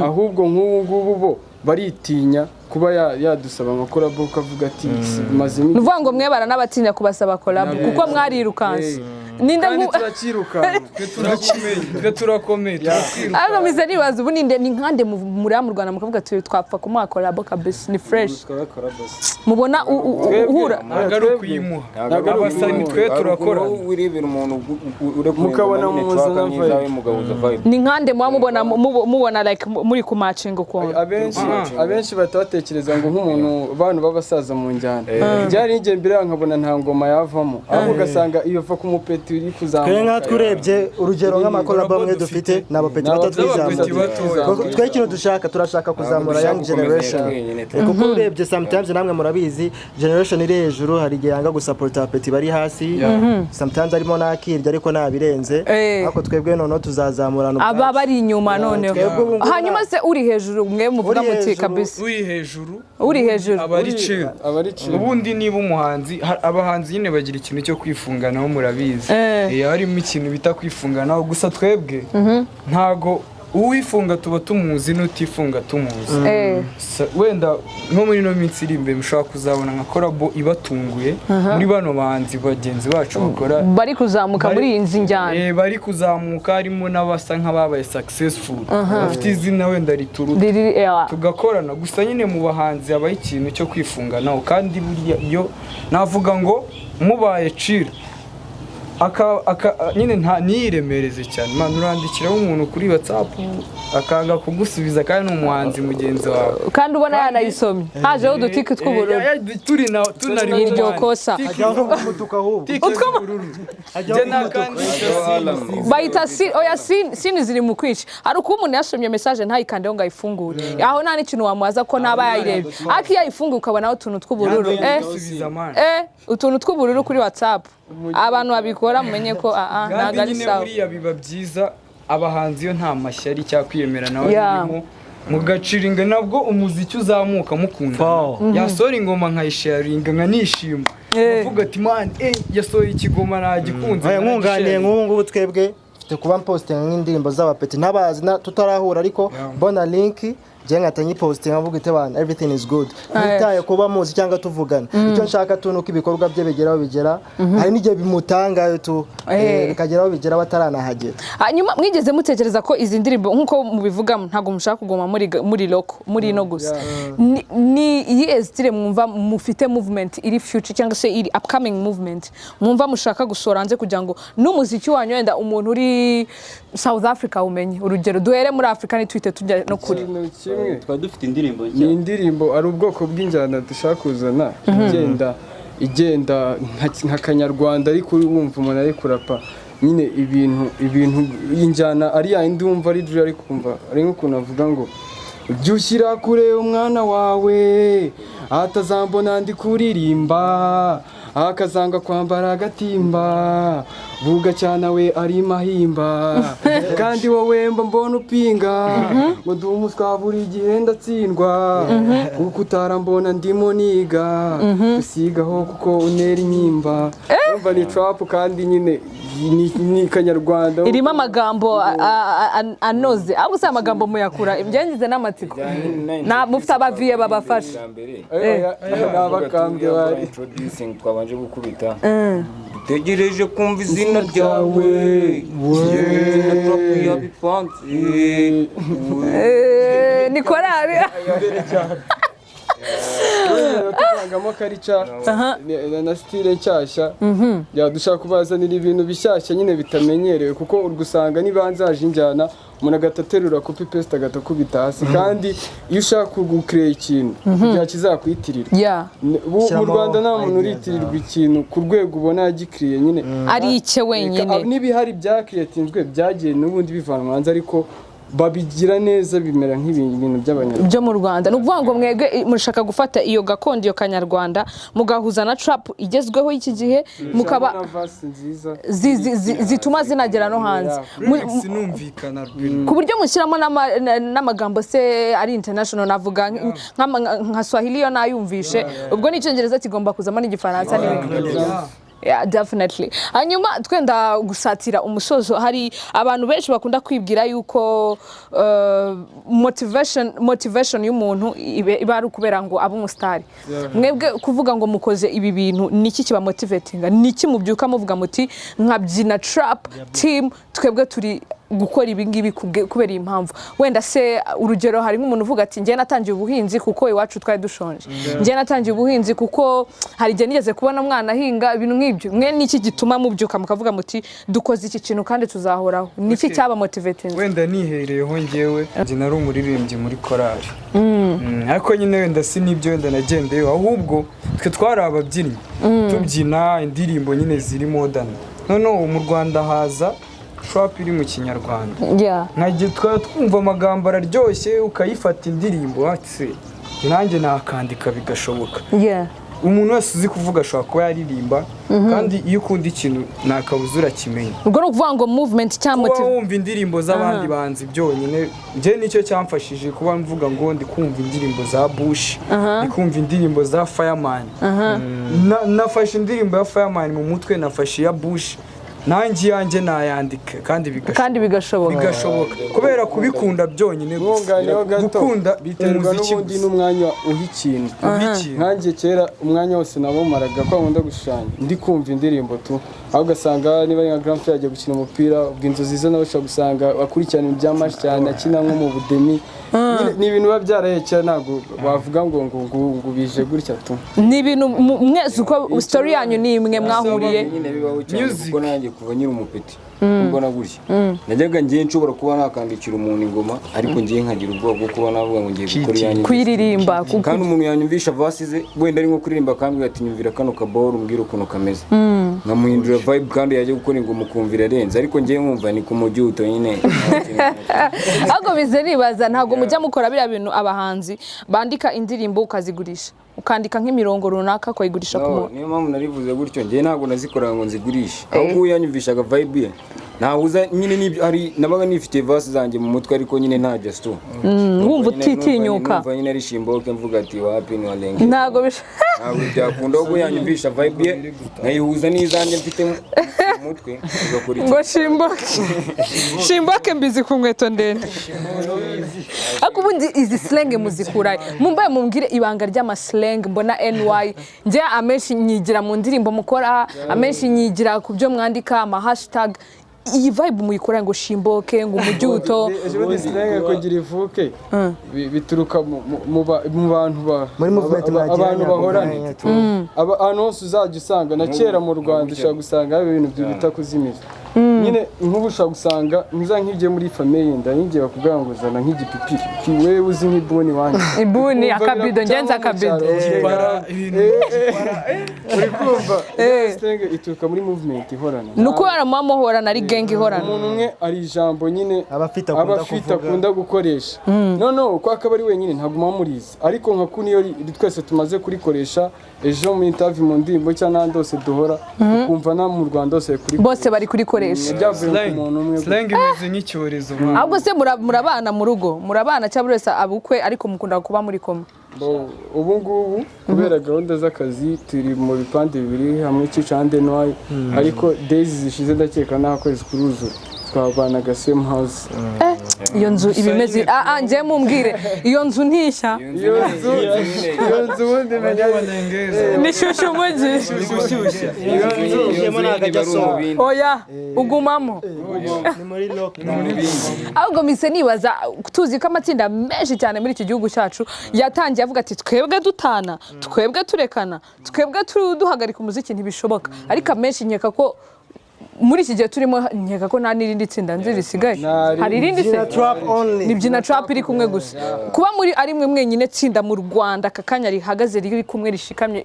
ahubwo nk'ubu ngubu bo baritinya kuba yadusaba nka collabo kavuga ati maze nuvuga ngo mwe baranabatinya kubasaba collabo kuko mwarirukanse kandi turakirukana twe turakomeye ariko mize nibaza ubu ni nkande muri mu Rwanda mukavuga ati twapfa kumuha collabo kabisa ni fresh mubona uhura nagaruka kuyimuha abasani twe turakora wirebera umuntu mukabona muzana vibe ni nkande mubona like muri ku matching uko abenshi batatekereza ngo nk'umuntu abantu babasaza mu njyana byari ngiye mbere nkabona nta ngoma yavamo ahubwo ugasanga iyo va ku mupeti uri kuzamuka kare nkatwe urebye urugero nk'amakolabo amwe dufite n'abapeti batatwizamuye twe ikintu dushaka turashaka kuzamura young generation kuko urebye sometimes namwe murabizi generation iri hejuru hari igihe yanga gusupporta abapeti bari hasi sometimes arimo nakirya ariko nabirenze ariko twebwe noneho tuzazamurana aba bari inyuma noneho hanyuma se uri hejuru mwe muvuga muti kabisa uri hejuru abari chill ubundi niba umuhanzi abahanzi nyine bagira ikintu cyo kwifunganaho murabizi harimo ikintu bita kwifunganaho gusa twebwe ntago uwifunga tuba tumuzi n'utifunga tumuzi wenda nko muri no minsi iri imbere mushobora kuzabona nka collabo ibatunguye muri bano bahanzi bagenzi bacu bakora bari kuzamuka muri iyi nzinjyana bari kuzamuka harimo n'abasa nk'ababaye successful bafite izina wenda rituru tugakorana gusa nyine mu bahanzi habaye ikintu cyo kwifunganaho kandi buriya iyo navuga ngo mubaye chill nyine ntiyiremereze cyane man urandikiraho umuntu kuri WhatsApp akanga kugusubiza kandi n'umuhanzi mugenzi wawe kandi ubona yanayisomye hajeho udutiki tw'ubururu tunari iryo kosa bayita sini ziri mu kwica ari uko umuntu yasomye message ntayikandeho ngo ayifungure aho nta n'ikintu wamubaza ko ntaba yayirebye ariko iyo ayifunguye ukabonaho utuntu tw'ubururu utuntu tw'ubururu kuri WhatsApp abantu babikora mumenye ko ntago ari sawa buriya biba byiza abahanzi yo nta mashyari cyangwa kwiyemera nawe birimo mugaciringa nabwo umuziki uzamuka mukunda yasohora ingoma nkayisharinga nkanishima uvuga ati man yasohoye ikigoma nagikunze nkunganiye nk'ubu ngubu twebwe mfite kuba posting nk'indirimbo z'abapeti ntabazi tutarahura ariko mbona link je ngatanyi posting avuga ite bana everything is good nitaye kuba muzi cyangwa tuvugana icyo nshaka tunuka ibikorwa bye bigeraho bigera hari n'igihe bimutanga tu bikageraho bigera bataranahagera hanyuma mwigeze mutekereza ko izi ndirimbo nkuko mubivuga ntago mushaka kugoma muri loko muri no gusa ni iyi style mwumva mufite movement iri future cyangwa se iri upcoming movement mwumva mushaka gusoranze kugira ngo n'umuziki wanyu wenda umuntu uri South Africa umenye urugero duhere muri Africa ni twite tujya no kuri twari dufite indirimbo nshya ni indirimbo ari ubwoko bw'injyana dushaka kuzana igenda nka kanyarwanda ariko wumva umuntu ari kurapa nyine ibintu injyana ari yindi wumva ari drill ariko kumva ari nk'ukuntu avuga ngo ujye ushyira kure umwana wawe atazambona ndi kuririmba akazanga kwambara agatimba bugacana we ari mahimba kandi wowe mba mbona upinga ngo ndi umuswa buri gihe ndatsindwa kuko utarambona ndimo niga dusigaho kuko unera inyimba urumva ni trap kandi nyine ni kanyarwanda irimo amagambo anoze abo se amagambo muyakura ibyangize n'amatsiko na mufite abaviye babafasha n'abakambwe bari introducing twabanje gukubita dutegereje kumva izina ryawe ni korari tuvangamo karica na style nshyashya dushaka kubazanira ibintu bishyashya nyine bitamenyerewe kuko urgusanga nibanza haje injyana umuntu agataterura copy paste agatakubita hasi kandi iyo ushaka gukreate ikintu kugira kizakwitirirwa mu Rwanda nta muntu uritirirwa ikintu ku rwego ubona yagikriye nyine ari icye wenyine n'ibihari bya creatinzwe byagiye n'ubundi bivanwa hanze ariko babigira neza bimera nk'ibintu by'abanyarwanda byo mu Rwanda no kuvuga ngo mwege murashaka gufata iyo gakondo yo kanyarwanda mugahuza na trap igezweho y'iki gihe mukaba zituma zinagera no hanze sinumvikana ku buryo mushyiramo n'amagambo se ari international navuga nka Swahili yo nayumvishe ubwo n'icyongereza kigomba kuzamo n'igifaransa n'ibindi. Yeah, definitely. Hanyuma twenda gusatira umusozo hari abantu benshi bakunda kwibwira yuko motivation y'umuntu iba ari ukubera ngo abe umustar. Mwebwe kuvuga ngo mukoze ibi bintu niki kiba motivatinga niki mubyuka muvuga muti nkabyina trap team twebwe turi gukora ibi ngibi kubera impamvu wenda se urugero hari nk'umuntu uvuga ati ngiye natangiye ubuhinzi kuko iwacu twari dushonje ngiye natangiye ubuhinzi kuko hari igihe nigeze kubona umwana ahinga ibintu nk'ibyo mwe niki gituma mubyuka mukavuga muti dukoze iki kintu kandi tuzahoraho niki cyaba motivating wenda nihereyeho ngewe nje nari umuririmbyi muri korali ariko nyine wenda si nibyo wenda nagendeyo ahubwo twe twari ababyinnyi tubyina indirimbo nyine ziri modern noneho mu Rwanda haza trap iri mu kinyarwanda nkagiye twumva amagambo araryoshye ukayifata indirimbo ati nanjye nakandika bigashoboka umuntu wese uzi kuvuga ashobora kuba yaririmba kandi iyo ukunda ikintu nakabuza urakimenya ubwo no kuvuga ngo movement cyangwa kuba wumva indirimbo z'abandi banzi byonyine njye nicyo cyamfashije kuba mvuga ngo ndi kumva indirimbo za Bush ndi kumva indirimbo za Fireman nafashe indirimbo ya Fireman mu mutwe nafashe ya Bush nanjye yanjye nayandika kandi bigashoboka kubera kubikunda byonyine gukunda biterwa n'ubundi n'umwanya uha ikintu nkanjye kera umwanya wose nabomaraga ko nkunda gushushanya ndi kumva indirimbo tu aho ugasanga niba nka Grand Frère ajya gukina umupira ubwo inzozi ze nawe ushobora gusanga akurikirana ibya match cyane akina nko mu budemi ni ibintu biba byarahekera ntabwo bavuga ngo bije gutya tu ni ibintu mwese uko story yanyu ni imwe mwahuriye kuko nanjye kuva nyiri umupeti mbona gutya najyaga ngiye nshobora kuba nakandikira umuntu ingoma ariko ngiye nkagira ubwoba bwo kuba navuga ngo ngiye gukora yanyu kwiririmba kandi umuntu yanyumvisha vasize wenda ari nko kuririmba kandi ati nyumvira kano kaboro umbwira ukuntu kameze nkamuhindura vibe kandi yaje gukora ingoma ukumvira arenze ariko ngiye nkumva ni ku mujyuto nyine ahubwo bize nibaza ntabwo mujya mukora biriya bintu abahanzi bandika indirimbo ukazigurisha ukandika nk'imirongo runaka kuyigurisha ku muntu niyo mpamvu narivuze gutyo ngiye ntabwo nazikoraga ngo nzigurishe ahubwo yanyumvishaga vibe ye nahuza nyine n'ibyo ari nabaga nifitiye vasi zanjye mu mutwe ariko nyine nta just wumva utitinyuka numva nyine ari shimboke mvuga ati wapi ni walenge ntabwo byakunda ahubwo yanyumvisha vibe ye nayihuza n'izanjye mfite mu mutwe ugakora ngo shimboke mbizi ku nkweto ndende ariko ubundi izi slang muzikuraye mumbaye mumbwire ibanga ry'amaslang mbona NY nje amenshi nyigira mu ndirimbo mukora amenshi nyigira ku byo mwandika ama hashtag iyi vibe muyikora ngo shimboke ngo umujyuto ejo slang kugira ivuke bituruka mu bantu abantu bahorana ahantu hose uzajya usanga na kera mu Rwanda ushobora gusanga ibintu bita kuzimiza nyine nk'ubu ushobora gusanga ntuza nk'igiye muri famille yenda n'igihe bakubwira ngo zana nk'igipipiri wewe uzi nk'ibuni wanjye ibuni akabido ngenza akabido uri kumva slang ituruka muri movement ihorana nuko yaramama muhorana ari gang ihorana umuntu umwe ari ijambo nyine abafite akunda gukoresha no ko akaba ari wenyine ntaguma muriza ariko nka kuniyo twese tumaze kurikoresha ejo mu interview mu ndimbo cyangwa n'andi hose duhora ukumva na mu Rwanda hose kuri bose bari kurikoresha byavuye ku muntu umwe slang imeze nk'icyorezo ahubwo se murabana mu rugo murabana cyangwa buri wese abukwe ariko mukunda kuba muri koma ubu ngubu kubera gahunda z'akazi turi mu bipande bibiri hamwe cy'icande noy ariko days zishize ndakeka nta kwezi kuruzura twabanaga same house iyo nzu ibimeze ngiye mumbwire iyo nzu ntishya iyo nzu ubundi menya ni shushu mugi oya ugumamo ni muri lockdown ahubwo mise nibaza tuzi ko amatsinda menshi cyane muri iki gihugu cyacu yatangiye avuga ati twebwe dutana twebwe turekana twebwe duhagarika umuziki ntibishoboka ariko amenshi nkeka ko muri iki gihe turimo nkeka ko nta n'irindi tsinda nzi risigaye hari irindi se ni byina trap iri kumwe gusa kuba muri ari mwe mwenyine tsinda mu Rwanda kakanya rihagaze riri kumwe rishikamye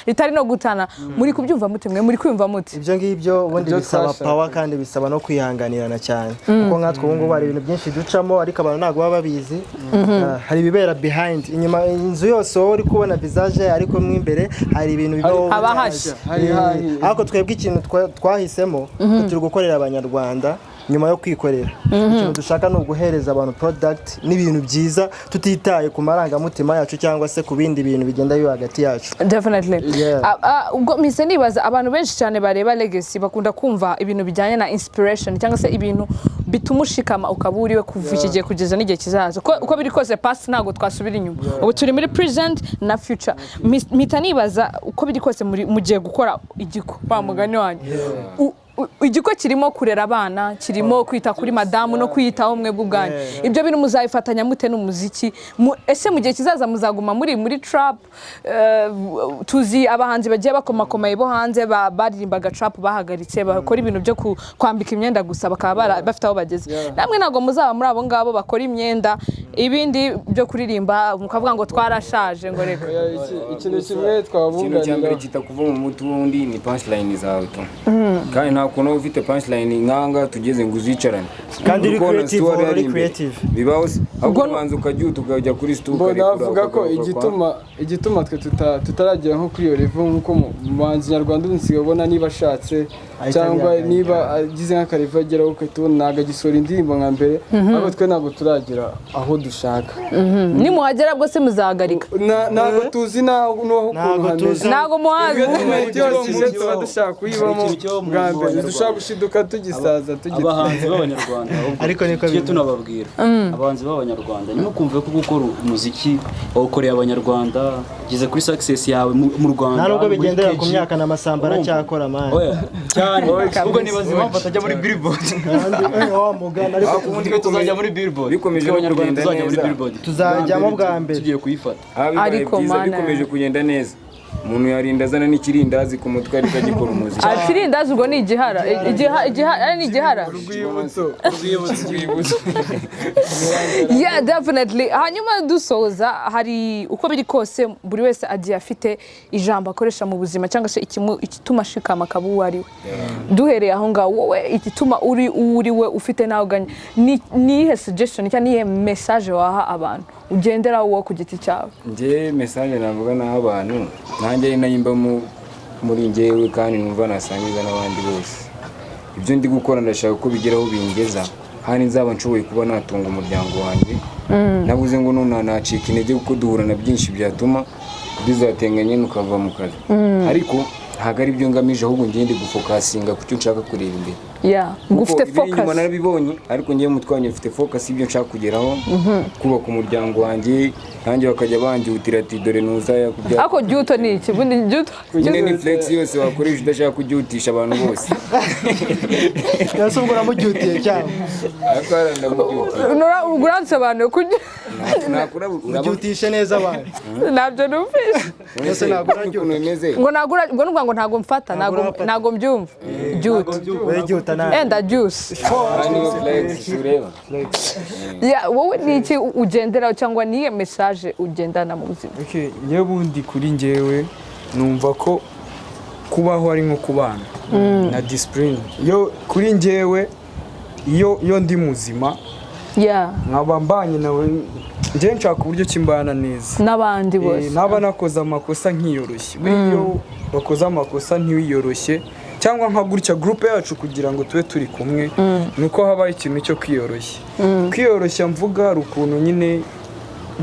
ritari no gutana muri kubyumva mute mwe muri kwumva mute ibyo ngibyo ubundi bisaba power kandi bisaba no kwihanganirana cyane kuko nkatwe ubu ngubu hari ibintu byinshi ducamo ariko abantu ntabwo baba babizi hari ibibera behind inyuma inzu yose wowe uri kubona visage ariko mo imbere hari ibintu bibaho abahashya ariko twebwe ikintu twahisemo turi gukorera abanyarwanda nyuma yo kwikorera ikintu dushaka ni uguhereza abantu product n'ibintu byiza tutitaye ku marangamutima yacu cyangwa se ku bindi bintu bigenda biba hagati yacu definitely ubwo mise nibaza abantu benshi cyane bareba legacy bakunda kumva ibintu bijyanye na inspiration cyangwa se ibintu bituma ushikama ukaburiwe kuva iki gihe kugeza n'igihe kizaza uko biri kose past ntago twasubira inyuma ubu turi muri present na future mpita nibaza uko biri kose mugiye gukora igiko ba mugani wanyu igiko kirimo kurera abana kirimo kwita kuri madamu no kwiyitaho mwe bw'ubwanyu ibyo bintu muzabifatanya mute n'umuziki ese mu gihe kizaza muzaguma muri trap tuzi abahanzi bagiye bakomakomeye bo hanze baririmbaga trap bahagaritse bakora ibintu byo kwambika imyenda gusa bakaba bafite aho bageze namwe ntago muzaba muri abo ngabo bakora imyenda ibindi byo kuririmba mukavuga ngo twarashaje ngo reka ikintu kimwe twabunganira ikintu cyambere kitakuva mu mutu wundi ni punchline zawe tu kandi nta kuntu ufite punchline nkanga tugeze ngo uzicarane kandi uri creative bibaho ahubwo manzi ukajya kuri studio navuga ko igituma twe tutaragera nko kuri iyo level nkuko muhanzi nyarwanda unsiga ubona niba ashatse cyangwa niba agize nk'akariva ageraho ukahita naga gisora indirimbo nka mbere ariko twe ntabwo turagera aho dushaka nimuhagera bwo se muzahagarika ntabwo tuzi ntabwo muhazi byose tuba dushaka kuyibamo bwa mbere dushaka gushiduka tugisaza abahanzi b'abanyarwanda ariko niko tunababwira abahanzi b'abanyarwanda nyuma kumva ko gukora umuziki wawukoreye abanyarwanda ugeze kuri success yawe mu Rwanda ntabwo bigendera ku myaka n'amasamba cyakora man cyane ubwo nibaza impamvu atajya muri Billboard ariko ubundi tuzajya muri Billboard bikomeje abanyarwanda tuzajya muri Billboard tuzajyamo bwa mbere tugiye kuyifata ariko bikomeje kugenda neza umuntu yarinda azana n'ikirindazi ku mutwe ariko agikora umuziki ikirindazi ubwo ni igihara ni igihara urwibutso yeah definitely hanyuma dusoza hari uko biri kose buri wese agiye afite ijambo akoresha mu buzima cyangwa se igituma ashikama akaba uwo ari we duhereye aho ngaho wowe igituma uri we ufite nawe uganye nihe suggestion cyangwa nihe message waha abantu ugendera wowe ku giti cyawe nje message navuga naho abantu nanjye nayimba muri njyewe kandi numva nasangiza n'abandi bose ibyo ndi gukora ndashaka ko bigeraho bingeza hani nzaba nshoboye kuba natunga umuryango wanjye nabuze ngo none nacika intege kuko duhura na byinshi byatuma bizatenganye nukava mu kazi ariko ntago ari byo ngamije ahubwo ngende gufokasinga ku cyo nshaka kureba imbere ngufite focus inyuma narabibonye ariko ngiye mutwanye mfite focus ibyo nshaka kugeraho kubaka umuryango wanjye nanjye bakajya banjyutira ati dore nuzaya kubyara ako juto ni iki bundi juto nyine ni flex yose wakoresha udashaka kujutisha abantu bose yase ubwo namujyutiye cyane ariko nora uguranse abantu kujya nakura ujutishe neza abantu nabyo numvise yose nagura ngo nemeze ngo nagura ngo nubwo ngo ntago mfata ntago mbyumva juto fanta nawe enda juice niyo flex ureba yeah wowe ni iki ugenderaho cyangwa niye message ugendana mu buzima Okay, njyewe bundi kuri njyewe numva ko kubaho ari nko kubana na discipline. Yo kuri njyewe iyo ndi muzima yeah nkaba mbanye nawe njye nshaka uburyo kimbana neza n'abandi bose naba nakoze amakosa nkiyoroshye iyo bakoze amakosa ntiwiyoroshye cyangwa nka gutya groupe yacu kugira ngo tube turi kumwe nuko habaye ikintu cyo kwiyoroshya kwiyoroshya mvuga hari ukuntu nyine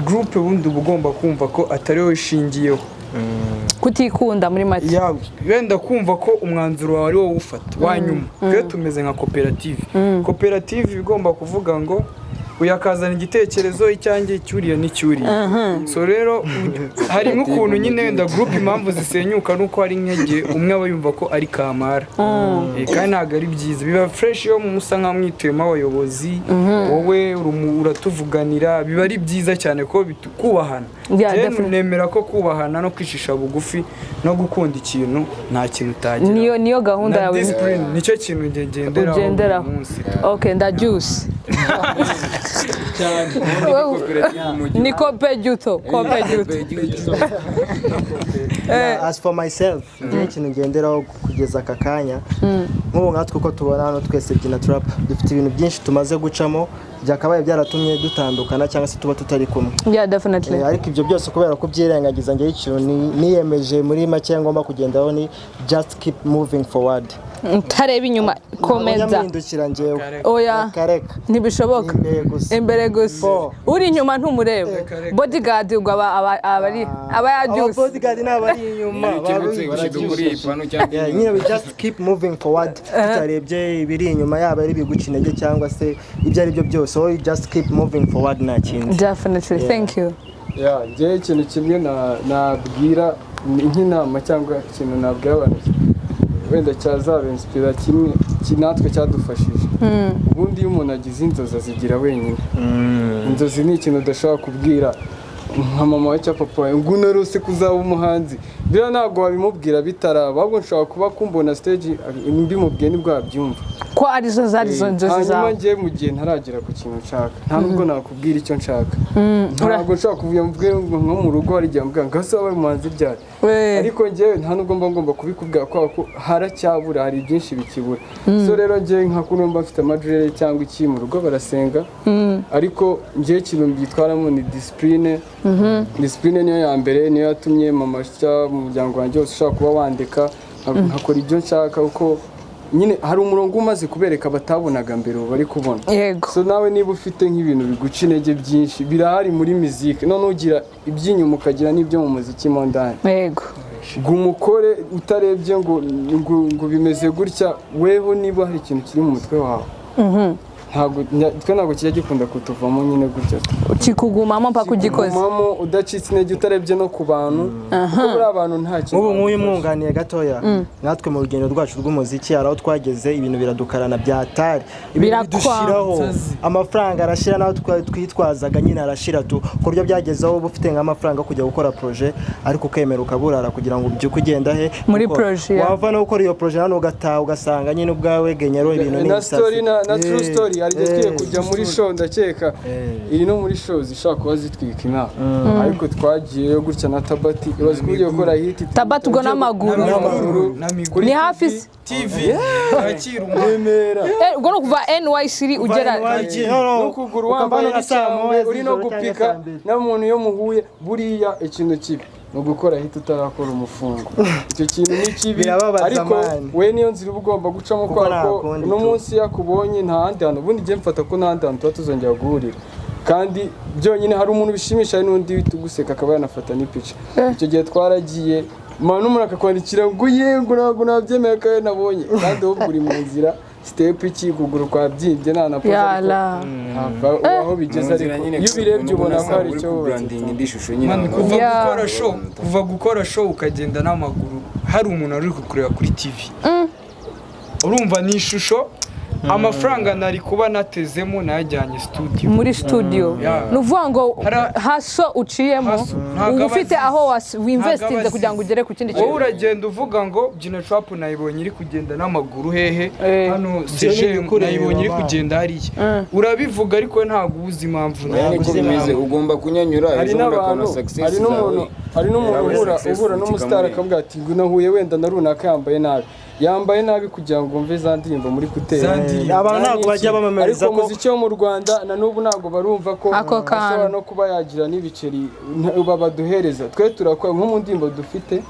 groupe bundi uba ugomba kumva ko atari wowe ishingiyeho kutikunda muri make wenda kumva ko umwanzuro wawe ari wowe ufata wanyuma twe tumeze nka koperative koperative igomba kuvuga ngo uyakazana igitekerezo icyanjye icyuriye n'icyuriye so rero hari nk'ukuntu nyine wenda group impamvu zisenyuka nuko hari nk'igihe umwe aba yumva ko ari kamara kandi ntabwo ari byiza biba fresh iyo musa nk'amwituyemo abayobozi wowe uratuvuganira biba ari byiza cyane ko kubahana nemera ko kubahana no kwishisha bugufi no gukunda ikintu nta kintu utagira niyo gahunda yawe nicyo kintu ngenderaho okay nda juice ni kope juto as for myself njye ikintu ngenderaho kugeza aka kanya nk'ubu nkatwe uko tubona hano twese Byina Trap dufite ibintu byinshi tumaze gucamo byakabaye byaratumye dutandukana cyangwa se tuba tutari kumwe yeah definitely ariko ibyo byose kubera ko byirengagiza njye ikintu niyemeje muri make ngomba kugendaho ni just keep moving forward tareba inyuma komeza oya ntibishoboka imbere gusa uri inyuma ntumureba bodyguard ubwo aba yajuice bodyguard n'abari inyuma nyine we just keep moving forward tutarebye ibiri inyuma yaba ari biguca intege cyangwa se ibyo ari byo byose so we just keep moving forward nta kindi definitely thank you njye ikintu kimwe nabwira nk'inama cyangwa ikintu nabwira abantu wenda cyazaba inspira kimwe natwe cyadufashije ubundi iyo umuntu agize inzozi azigira wenyine inzozi ni ikintu udashobora kubwira nka mama we cyangwa papa we ngo unarose kuzaba umuhanzi bira ntabwo wabimubwira bitaraba ahubwo nshobora kuba kumbona stage mbimubwiye nibwo wabyumva ko arizo zari zo nzozi zawe hanyuma njye mu gihe ntaragera ku kintu nshaka nta nubwo nakubwira icyo nshaka ntabwo nshobora kuvuga nko mu rugo hari igihe mbwira ngo ase wabaye umuhanzi ryari ariko njyewe nta nubwo mba ngomba kubikubwira ko haracyabura hari byinshi bikibura so rero njye nka kuno mba mfite amajurere cyangwa iki mu rugo barasenga ariko njye ikintu mbyitwaramo ni discipline discipline niyo ya mbere niyo yatumye mama mu muryango wanjye wose ushaka kuba wandika nkakora ibyo nshaka kuko nyine hari umurongo umaze kubereka batabonaga mbere ubu bari kubona so nawe niba ufite nk'ibintu biguca intege byinshi birahari muri muziki none ugira iby'inyuma ukagira n'ibyo mu muziki mo ndani umukore utarebye ngo bimeze gutya weho niba hari ikintu kiri mu mutwe wawe ntabwo kijya gikunda kutuvamo nyine gutya kikugumamo mpaka ugikoze kugumamo udacitse intege utarebye no ku bantu kuko buri abantu nta kintu ubu nk'uyu mwunganiye gatoya natwe mu rugendo rwacu rw'umuziki hari aho twageze ibintu biradukarana byatari bidushiraho amafaranga arashira naho twitwazaga nyine arashira ku buryo byagezeho uba ufite nk'amafaranga kujya gukora projet ariko ukemera ukaburara kugira ngo ubyuke ugenda he muri projet wava no gukora iyo projet hano ugataha ugasanga nyine ubwawe genyero ibintu n'ibisasi na true story ari tugiye kujya muri show ndakeka iri no muri show zishaka kuba zitwika inama ariko twagiye gutya na Tabati ibaze kugiye gukora hit Tabati ubwo n'amaguru ni hafi TV akira umwemera ubwo no kuva NYC ugera no kugura wambaye n'isamo uri no gupika n'umuntu yo muhuye buriya ikintu kibi no gukora hit utarakora umufungo icyo kintu ni kibi ariko we niyo nzira ugomba gucamo ko no munsi yakubonye nta handi hantu ubundi je mfata ko nta handi hantu tuzongera guhurira kandi byonyine hari umuntu bishimisha n'undi bituguseka akaba yanafata n'ipica icyo gihe twaragiye umuntu akakwandikira ngo yego ntabwo nabyemeye ko nabonye kandi wowe uri mu nzira step iki kuguru kwa byimbye nta poza aho bigeze ariko iyo birebye ubona ko hari icyo branding indi shusho nyine kuva gukora show ukagenda n'amaguru hari umuntu ari kukureba kuri TV urumva ni ishusho amafaranga nari kuba natezemo nayajyanye studio muri studio nuvuga ngo haso uciyemo uba ufite aho winvestinze kugira ngo ugere ku kindi kintu. Wowe uragenda uvuga ngo Gina Trap nayibonye iri kugenda n'amaguru hehe hano seje nayibonye iri kugenda hariya urabivuga ariko ntabwo ubuzi impamvu niko bimeze ugomba kunyanyura hari n'umuntu uhura n'umustar akavuga ati ngo nahuye wenda na runaka yambaye nabi kugira ngo mve za ndirimbo muri kutera abantu ntabwo bajya bamamariza ko muziki wo mu Rwanda na n'ubu ntabwo barumva ko ashobora no kuba yagira n'ibiceri baduhereza twe turakora nko mu ndirimbo dufite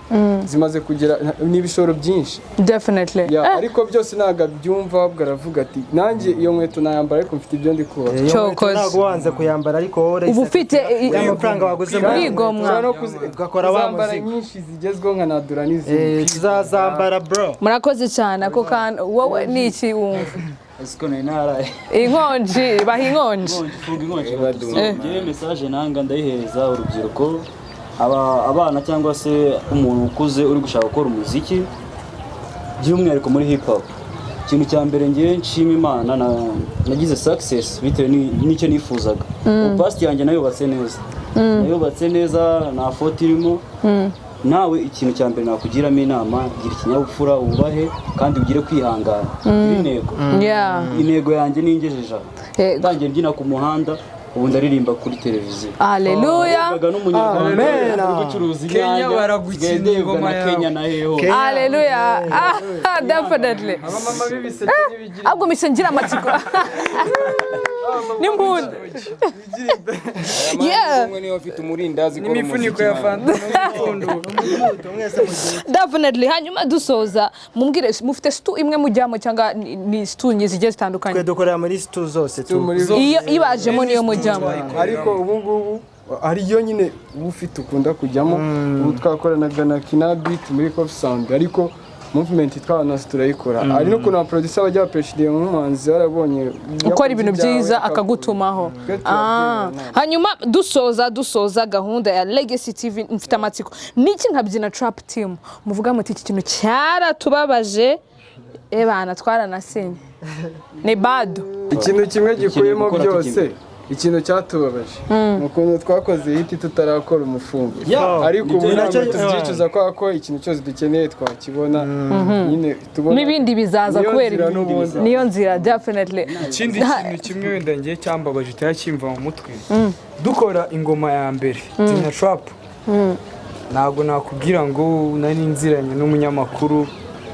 zimaze kugira n'ibishoro byinshi definitely ariko byose ntabwo byumva bwaravuga ati nanjye iyo nkweto nayambara ariko mfite ibyo ndi kubaka ntabwo wanze kuyambara ariko wowe ubu ufite amafaranga waguze tugakora wa muzika nyinshi zigezweho nka Nadura n'izindi tuzazambara bro murakoze cyane ako kan wowe niki wumva Esiko naraye inkonji baha inkonji ngiye message nanga ndayihereza urubyiruko abana cyangwa se umuntu ukuze uri gushaka gukora umuziki by'umwihariko muri hip hop. Ikintu cya mbere ngiye nshima Imana nagize success bitewe n'icyo nifuzaga. Past yanjye nayubatse neza na foti irimo nawe ikintu cya mbere nakugiramo inama gira ikinyabupfura ubahe kandi ugire kwihangana intego yanjye ningejeje ntangiye mbyina ku muhanda ubu ndaririmba kuri televiziyo haleluya amen Kenya baragukina ingoma ya Kenya na heho haleluya definitely abamama bibisetse n'ibigira ahubwo mise ngira amatsiko n'imbunda umwe niyo afite umurindazi ko n'imifuniko ya fanta definitely hanyuma dusoza mumbwire mufite stu imwe mujyamo cyangwa ni stu nyinshi zigiye zitandukanye twe dukorera muri stu zose iyo ibajemo niyo mujyamo ariko ubu ngubu ariyo nyine uba ufite ukunda kujyamo ubu twakoranaga na Kina Beat muri Coffee Sound ariko movement twabana turayikora ari no kuna producer bajya bapreshide nk'umuhanzi warabonye ukora ibintu byiza akagutumaho hanyuma dusoza gahunda ya Legacy TV mfite amatsiko niki nka Gina Trap team muvuga muti iki kintu cyaratubabaje bana twaranasenye ni bado ikintu kimwe gikuyemo byose ikintu cyatubabaje nukuntu twakoze hiti tutarakora umufungo ariko ubu ntabwo tuzyicuza ko ikintu cyose dukeneye twakibona nyine tubona n'ibindi bizaza kubera niyo nzira definitely ikindi kintu kimwe wenda ngiye cyambabaje cyakimva mu mutwe dukora ingoma ya mbere Gina Trap ntabwo nakubwira ngo nari nziranye n'umunyamakuru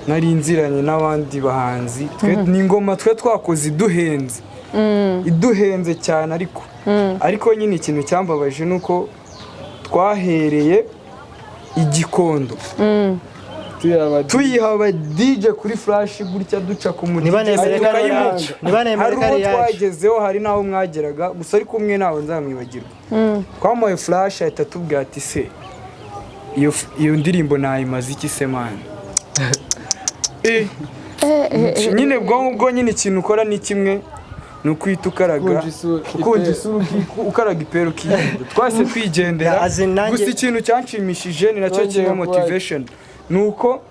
nari nziranye n'abandi bahanzi ni ingoma twe twakoze iduhenze cyane ariko nyine ikintu cyambabaje nuko twahereye igikondo tuyihaba DJ kuri flash gutya duca ku mutima hari uwo twagezeho hari naho mwageraga gusa ariko umwe nawe nzamwibagirwa twamuhaye flash ahita tubwira ati se iyo ndirimbo nayimaze iki se man nyine bwo nyine ikintu ukora ni kimwe nukwita ukaraga ipero kiyenda twase twigendera gusa ikintu cyanshimishije ni nacyo kimwe motivation nuko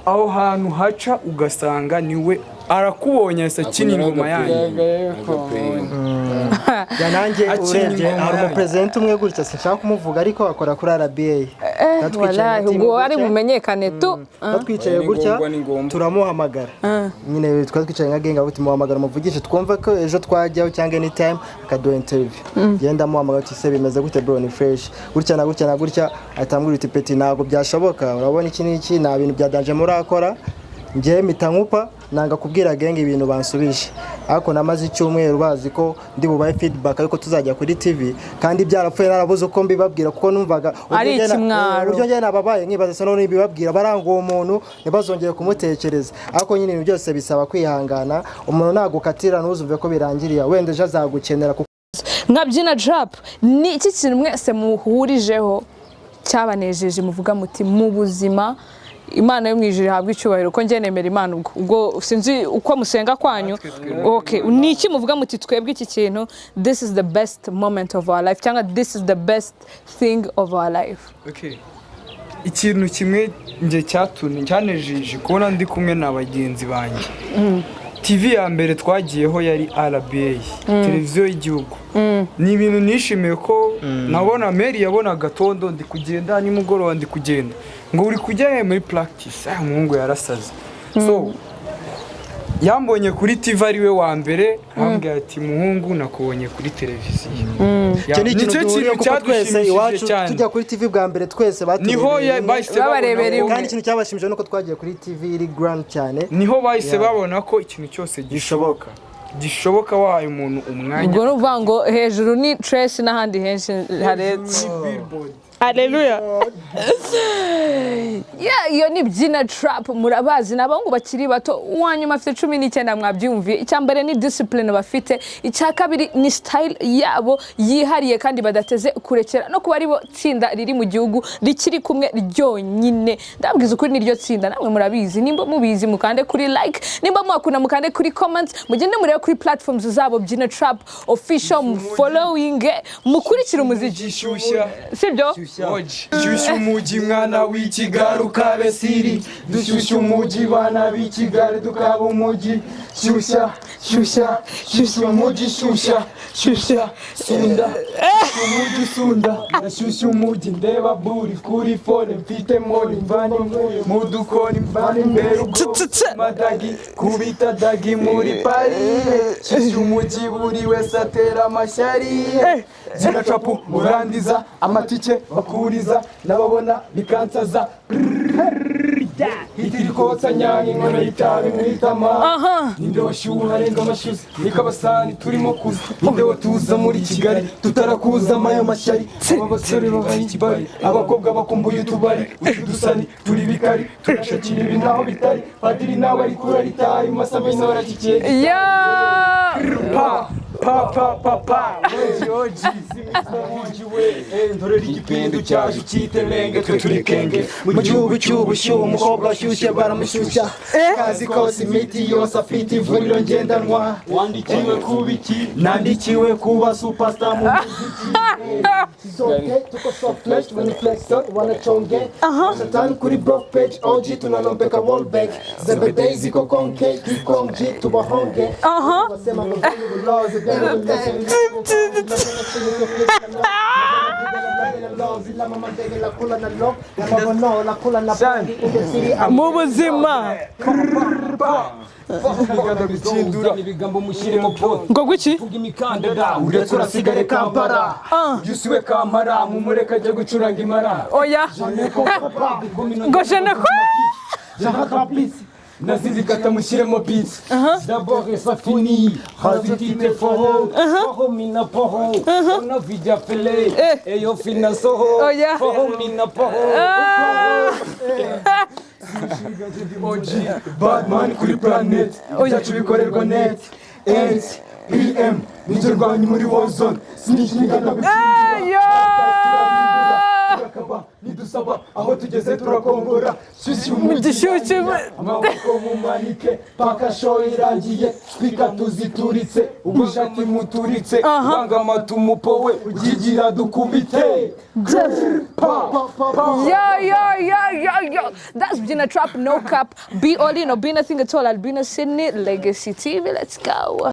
aho hantu haca ugasanga niwe arakubonye asa kini ingoma yanjye nanjye urebye hari umupresident umwe gutya sinshaka kumuvuga ariko akora kuri RBA ngo ari mumenyekane tu twicaye gutya turamuhamagara nyine twicaye nka genga buti muhamagara muvugishe twumva ko ejo twajyaho cyangwa anytime akaduha interview genda muhamagara ati se bimeze gute bro ni fresh gutya na gutya atambwira uti peti ntabwo byashoboka urabona iki n'iki nta bintu bya danger murakora ngiye mitankupa nanga kubwira genge ibintu bansubije ariko namaze icyumweru bazi ko ndi bubaye feedback ariko tuzajya kuri TV kandi byarapfuye narabuze uko mbibabwira kuko numvaga ari ikimwaro uryo njye nababaye nkibaza se none bibabwira baranga uwo muntu ntibazongeye kumutekereza ariko nyine ibintu byose bisaba kwihangana umuntu nagukatira ntuzumve ko birangiriye wenda ejo azagukenera nka Gina Trap ni iki kintu mwese muhurijeho cyabanejeje muvuga muti mu buzima Imana yo mwijuru habwa icyubahiro ko ngiye nemera Imana ubwo sinzi uko musenga kwanyu okay ni iki muvuga muti twebwe iki kintu this is the best moment of our life cyangwa this is the best thing of our life okay ikintu kimwe nje cyanejeje kubona ndi kumwe na bagenzi banjye TV ya mbere twagiyeho yari RBA televiziyo y'igihugu ni ibintu nishimiye ko nabona Mary yabona gatondo ndi kugenda nimugoroba ndi kugenda ngo uri kujya muri practice umuhungu yarasaze so yambonye kuri TV ari we wa mbere ambwira ati muhungu nakubonye kuri televiziyo nicyo kintu twese iwacu tujya kuri TV bwa mbere twese niho bahise babarebera kandi ikintu cyabashimije nuko twagiye kuri TV iri grand cyane niho bahise babona ko ikintu cyose gishoboka wahaye umuntu umwanya ubwo nuvuga ngo hejuru ni Trace n'ahandi henshi haretse Haleluya. Iyo ni Byina Trap murabazi n'abahungu bakiri bato uwanyuma afite 19 mwabyumviye icyambere ni discipline bafite icya kabiri ni style yabo yihariye kandi badateze kurekera no kuba aribo tsinda riri mu gihugu rikiri kumwe ryonyine ndabwiza ukuri niryo tsinda namwe murabizi nimba mubizi mukande kuri like nimba mwakuna mukande kuri comments mugende murebe kuri platforms zabo Byina Trap official following mukurikira umuziki shyushya sibyo Shushu umuji mwana w'ikigali ukabe siri dushyushya umuji bana b'ikigali dukaba umuji shyushya umuji shyushya sunda umuji sunda nashyushya umuji ndeba buri kuri phone mfite moni mvani mu dukoni mvani mbere madagi kubita dagi muri Paris shyushya umuji buri wese atera amashyari Byina Trap murandiza amatike bakuriza nababona bikansaza hitiri kotsa nyanyi nkona yitabi mwitama ninde washyuha renga amashyuzi nikabasani turimo kuza ninde watuza muri Kigali tutarakuza amayo mashyari abasore babaye ikibari abakobwa bakumbuye utubari utudusani turi bikari turashakira ibi naho bitari padiri nawe ari kuraritaye masame nora kikiye pa oji we ndorera igipindu cyaje cyitelenge twe turi kenge mu gihugu cy'ubushyuhe umukobwa washyushye baramushyushya kazi kose imiti yose afite ivuriro ngendanwa wandikiwe kuba iki nandikiwe kuba superstar mu muziki tuko soft flesh when flex wanachonge satani kuri block page oji tunalompeka wallback zebedei ziko konke kikonji tubahonge wasema ngo mu buzima ibigambo mushyiremo pote ngo guki vuga imikandada uretse urasigare Kampala yusiwe Kampala mumureka ajya gucuranga imara oya ngo jene ko nazizikata mushyiremo beats d'abord et ça finit hazitite foro mina poho ona vidya pele eyo fina soho mina poho Badman kuri planet byacu bikorerwa net 8 PM nijye rwanyu muri Warzone sinishingana nidusaba aho tugeze turakombora mugishyushye amaboko mumanike paka show irangiye speaker tuzituritse ubushati muturitse banga matumupowe ugigira dukubite yo that's Byina Trap no cap be all in or be nothing at all Albina Sydney Legacy TV let's go